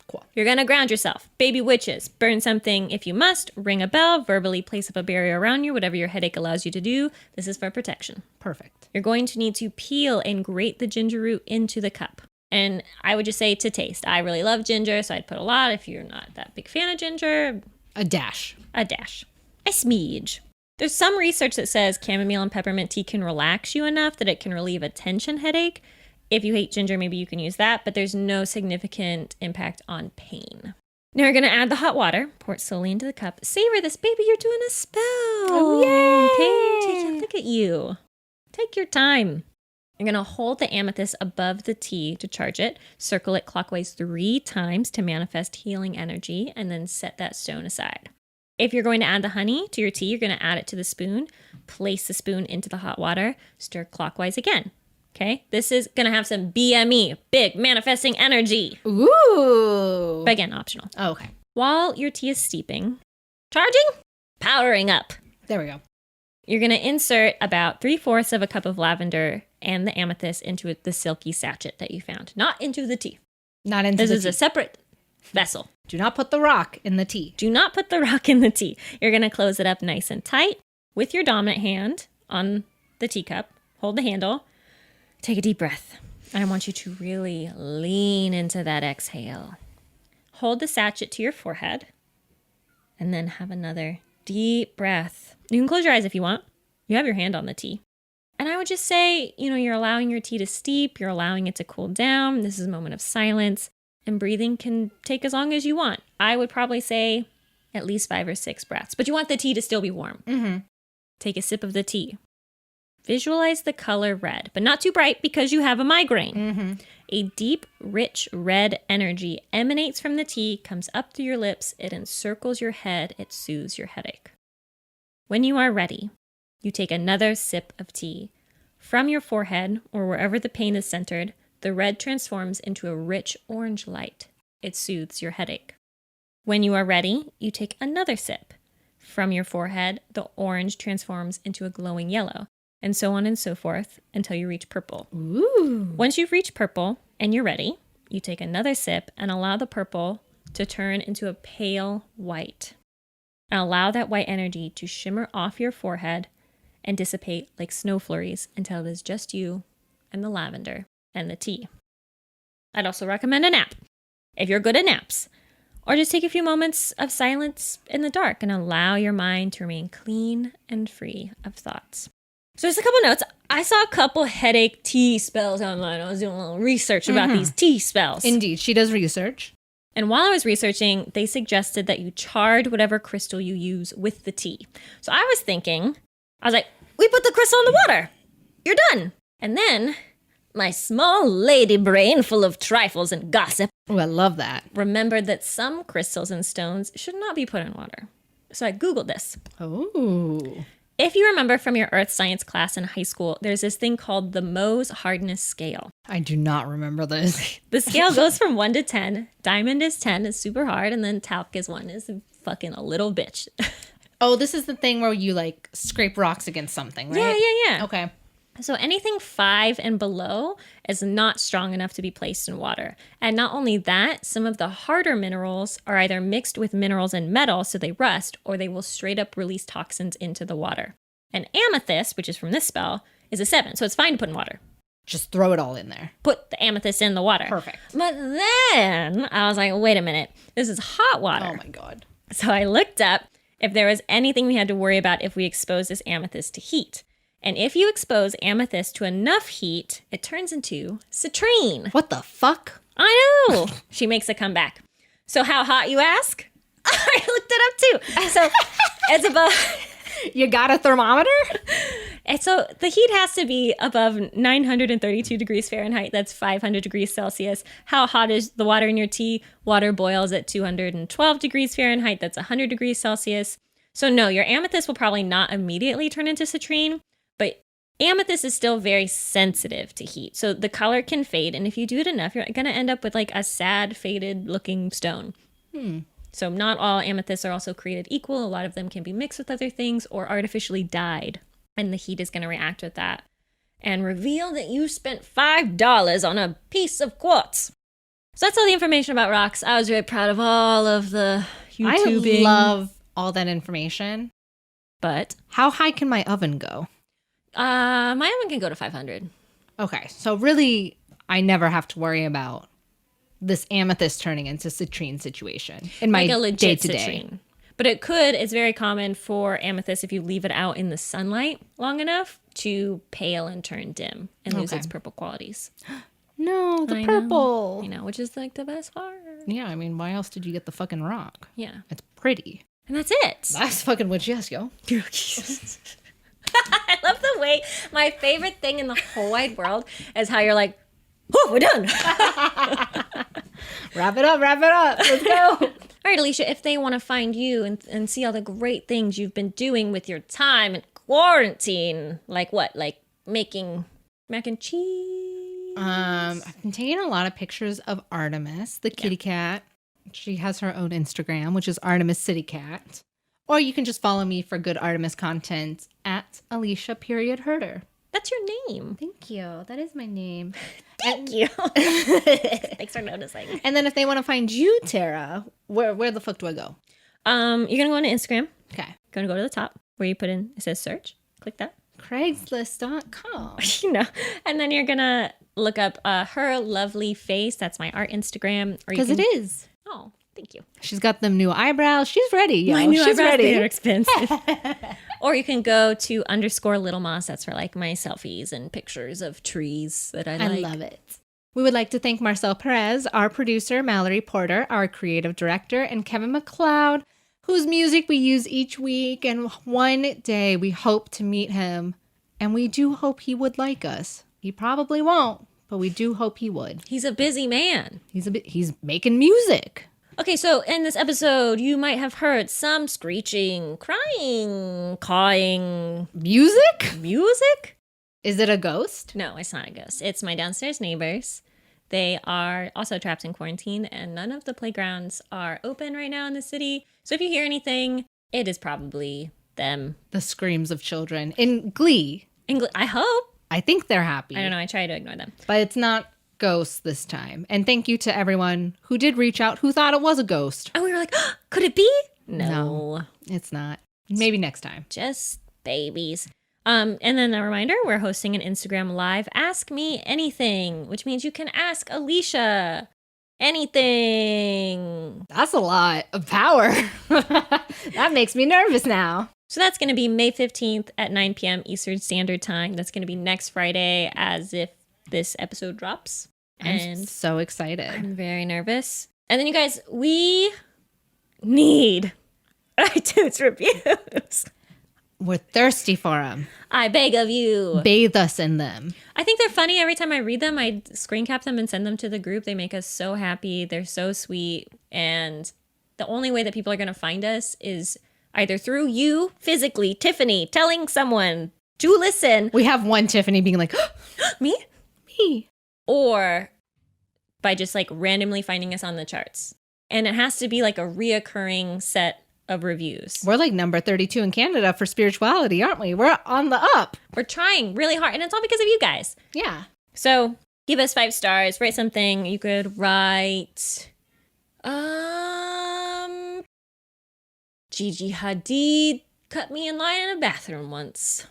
Cool. You're going to ground yourself. Baby witches, burn something if you must. Ring a bell, verbally place up a barrier around you, whatever your headache allows you to do. This is for protection. Perfect. You're going to need to peel and grate the ginger root into the cup. And I would just say to taste. I really love ginger, so I'd put a lot. If you're not that big fan of ginger, a dash. A smidge. There's some research that says chamomile and peppermint tea can relax you enough that it can relieve a tension headache. If you hate ginger, maybe you can use that, but there's no significant impact on pain. Now you're going to add the hot water. Pour it slowly into the cup. Savor this, baby. You're doing a spell. Oh, yay! Look at you. Take your time. You're going to hold the amethyst above the tea to charge it. Circle it clockwise 3 times to manifest healing energy, and then set that stone aside. If you're going to add the honey to your tea, you're going to add it to the spoon. Place the spoon into the hot water. Stir clockwise again. Okay, this is going to have some BME, big manifesting energy. Ooh. But again, optional. Oh, okay. While your tea is steeping, charging, powering up. There we go. You're going to insert about 3/4 of a cup of lavender and the amethyst into the silky sachet that you found. Not into the tea. Not into This the is tea. a separate vessel. Do not put the rock in the tea. Do not put the rock in the tea. You're going to close it up nice and tight with your dominant hand on the teacup. Hold the handle. Take a deep breath. And I want you to really lean into that exhale. Hold the sachet to your forehead. And then have another deep breath. You can close your eyes if you want. You have your hand on the tea. And I would just say, you're allowing your tea to steep. You're allowing it to cool down. This is a moment of silence. And breathing can take as long as you want. I would probably say at least 5 or 6 breaths. But you want the tea to still be warm. Mm-hmm. Take a sip of the tea. Visualize the color red, but not too bright because you have a migraine. Mm-hmm. A deep, rich red energy emanates from the tea, comes up through your lips, it encircles your head, it soothes your headache. When you are ready, you take another sip of tea. From your forehead, or wherever the pain is centered, the red transforms into a rich orange light. It soothes your headache. When you are ready, you take another sip. From your forehead, the orange transforms into a glowing yellow. And so on and so forth until you reach purple. Ooh. Once you've reached purple and you're ready, you take another sip and allow the purple to turn into a pale white. And allow that white energy to shimmer off your forehead and dissipate like snow flurries until it is just you and the lavender and the tea. I'd also recommend a nap if you're good at naps. Or just take a few moments of silence in the dark and allow your mind to remain clean and free of thoughts. So just a couple notes. I saw a couple headache tea spells online. I was doing a little research about these tea spells. Indeed, she does research. And while I was researching, they suggested that you chard whatever crystal you use with the tea. So I was like, we put the crystal in the water. You're done. And then my small lady brain, full of trifles and gossip, Oh, I love that. remembered that some crystals and stones should not be put in water. So I Googled this. Oh. If you remember from your earth science class in high school, there's this thing called the Mohs hardness scale. I do not remember this. The scale goes from 1 to 10. Diamond is 10, is super hard, and then talc is 1, is fucking a little bitch. Oh, this is the thing where you scrape rocks against something, right? Yeah. Okay. So anything 5 and below is not strong enough to be placed in water. And not only that, some of the harder minerals are either mixed with minerals and metal, so they rust, or they will straight up release toxins into the water. And amethyst, which is from this spell, is a 7, so it's fine to put in water. Just throw it all in there. Put the amethyst in the water. Perfect. But then I was like, wait a minute, this is hot water. Oh my God. So I looked up if there was anything we had to worry about if we expose this amethyst to heat. And if you expose amethyst to enough heat, it turns into citrine. What the fuck? I know. She makes a comeback. So how hot, you ask? I looked it up too. So it's above... You got a thermometer? And so the heat has to be above 932 degrees Fahrenheit. That's 500 degrees Celsius. How hot is the water in your tea? Water boils at 212 degrees Fahrenheit. That's 100 degrees Celsius. So no, your amethyst will probably not immediately turn into citrine, but amethyst is still very sensitive to heat. So the color can fade. And if you do it enough, you're going to end up with a sad, faded looking stone. So not all amethysts are also created equal. A lot of them can be mixed with other things or artificially dyed. And the heat is going to react with that and reveal that you spent $5 on a piece of quartz. So that's all the information about rocks. I was very proud of all of the YouTubing. I love all that information. But how high can my oven go? my oven can go to 500. Okay, so really, I never have to worry about this amethyst turning into citrine situation in my Like a legit day-to-day. citrine. But it's very common for amethyst, if you leave it out in the sunlight long enough, to pale and turn dim and lose Okay. its purple qualities. No, the I purple. know, which is like the best part. Yeah, I mean, why else did you get the fucking rock? Yeah. It's pretty. And that's it. That's fucking what yes, yo. I love the way, my favorite thing in the whole wide world is how you're like, oh, we're done. Wrap it up. Let's go. All right, Alicia, if they want to find you and see all the great things you've been doing with your time in quarantine, like what? Like making mac and cheese? I've been taking a lot of pictures of Artemis, the kitty cat. She has her own Instagram, which is Artemis City Cat. Or you can just follow me for good Artemis content at Alicia.Herder. That's your name. Thank you. That is my name. Thank you. Thanks for noticing. And then if they want to find you, Terra, where the fuck do I go? You're going to go into Instagram. Okay. Going to go to the top where you put in, it says search. Click that. Craigslist.com. And then you're going to look up her lovely face. That's my art Instagram. Because it is. Oh, thank you. She's got them new eyebrows. She's ready, yo. My new She's eyebrows, ready. they're expensive. Or you can go to _Little Moss. That's for like my selfies and pictures of trees that I like. I love it. We would like to thank Marcel Pérez, our producer, Mallory Porter, our creative director, and Kevin MacLeod, whose music we use each week. And one day we hope to meet him. And we do hope he would like us. He probably won't, but we do hope he would. He's a busy man. He's making music. Okay, so in this episode, you might have heard some screeching, crying, cawing. Music? Music? Is it a ghost? No, it's not a ghost. It's my downstairs neighbors. They are also trapped in quarantine, and none of the playgrounds are open right now in the city. So if you hear anything, it is probably them. The screams of children. In Glee. I hope. I think they're happy. I don't know. I try to ignore them. But it's not ghosts this time. And thank you to everyone who did reach out who thought it was a ghost. And we were like, oh, could it be? No, it's not. Maybe next time. Just babies. And then a reminder, we're hosting an Instagram live Ask Me Anything, which means you can ask Alicia anything. That's a lot of power. That makes me nervous now. So that's going to be May 15th at 9 p.m. Eastern Standard Time. That's going to be next Friday as if this episode drops. I'm so excited. I'm very nervous. And then you guys, we need iTunes reviews. We're thirsty for them. I beg of you. Bathe us in them. I think they're funny. Every time I read them, I screen cap them and send them to the group. They make us so happy. They're so sweet. And the only way that people are going to find us is either through you, physically, Tiffany, telling someone to listen. We have one Tiffany being like, Me? Me. Or by just like randomly finding us on the charts. And it has to be like a reoccurring set of reviews. We're like number 32 in Canada for spirituality, aren't we? We're on the up. We're trying really hard. And it's all because of you guys. Yeah. So give us 5 stars. Write something. You could write... Gigi Hadid cut me in line in a bathroom once.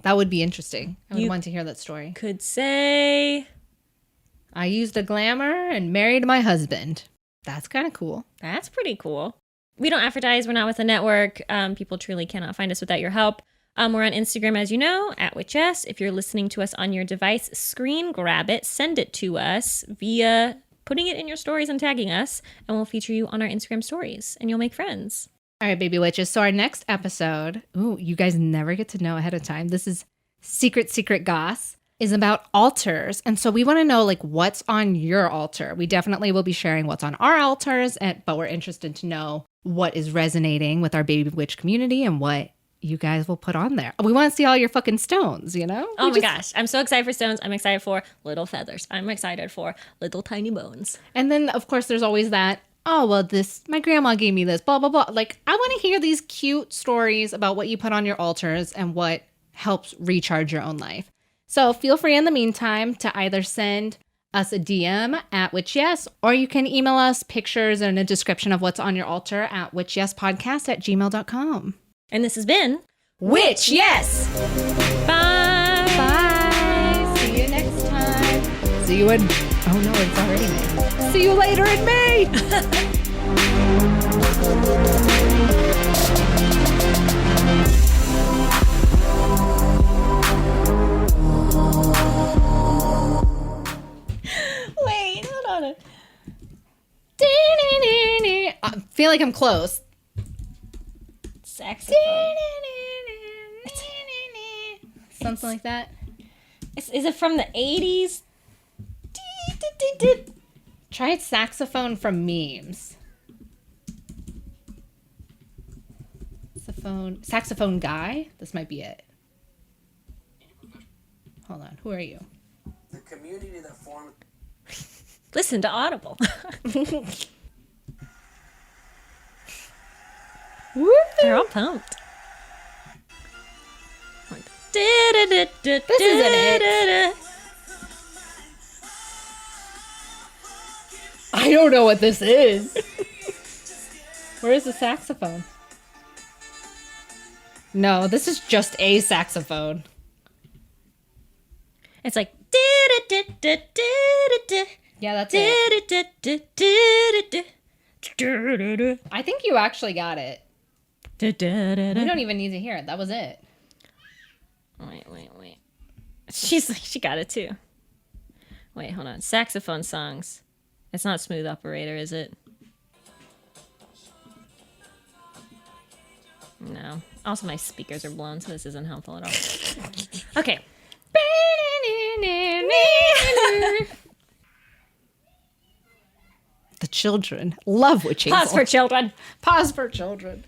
That would be interesting. I would You want to hear that story. Could say... I used a glamour and married my husband. That's kind of cool. That's pretty cool. We don't advertise. We're not with a network. People truly cannot find us without your help. We're on Instagram, as you know, @WitchYes. If you're listening to us on your device, screen grab it, send it to us via putting it in your stories and tagging us, and we'll feature you on our Instagram stories, and you'll make friends. All right, baby witches. So our next episode, you guys never get to know ahead of time. This is Secret Goss, is about altars. And so we want to know like what's on your altar. We definitely will be sharing what's on our altars, but we're interested to know what is resonating with our baby witch community and what you guys will put on there. We want to see all your fucking stones, you know? Oh my gosh. I'm so excited for stones. I'm excited for little feathers. I'm excited for little tiny bones. And then, of course, there's always that, oh, well, my grandma gave me this, blah, blah, blah. Like, I want to hear these cute stories about what you put on your altars and what helps recharge your own life. So feel free in the meantime to either send us a DM @WitchYes, or you can email us pictures and a description of what's on your altar at witchyespodcast@gmail.com. And this has been Witch Yes! Bye! Bye! See you next time. See you in... Oh no, it's already May. See you later in May! feel like I'm close. Saxophone. Something like that. Is it from the 80s? Try saxophone from memes. Saxophone guy? This might be it. Hold on. Who are you? The community that formed. Listen to Audible. Woo! They're all pumped. This isn't it. I don't know what this is. Where is the saxophone? No, this is just a saxophone. It's like. Yeah, that's it. I think you actually got it. We don't even need to hear it. That was it. Wait. She got it too. Wait, hold on. Saxophone songs. It's not Smooth Operator, is it? No. Also, my speakers are blown, so this isn't helpful at all. Okay. The children love witch hazel. Pause for children. Pause for children.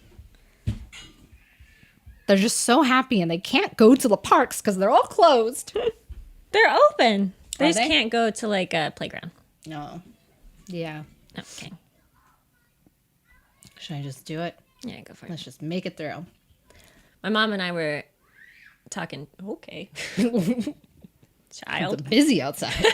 They're just so happy and they can't go to the parks because they're all closed. They're open. They Are just they? can't go to like a playground. No. Yeah. Okay. Should I just do it? Yeah, go for it. Let's just make it through. My mom and I were talking. Okay. It's Child. busy outside.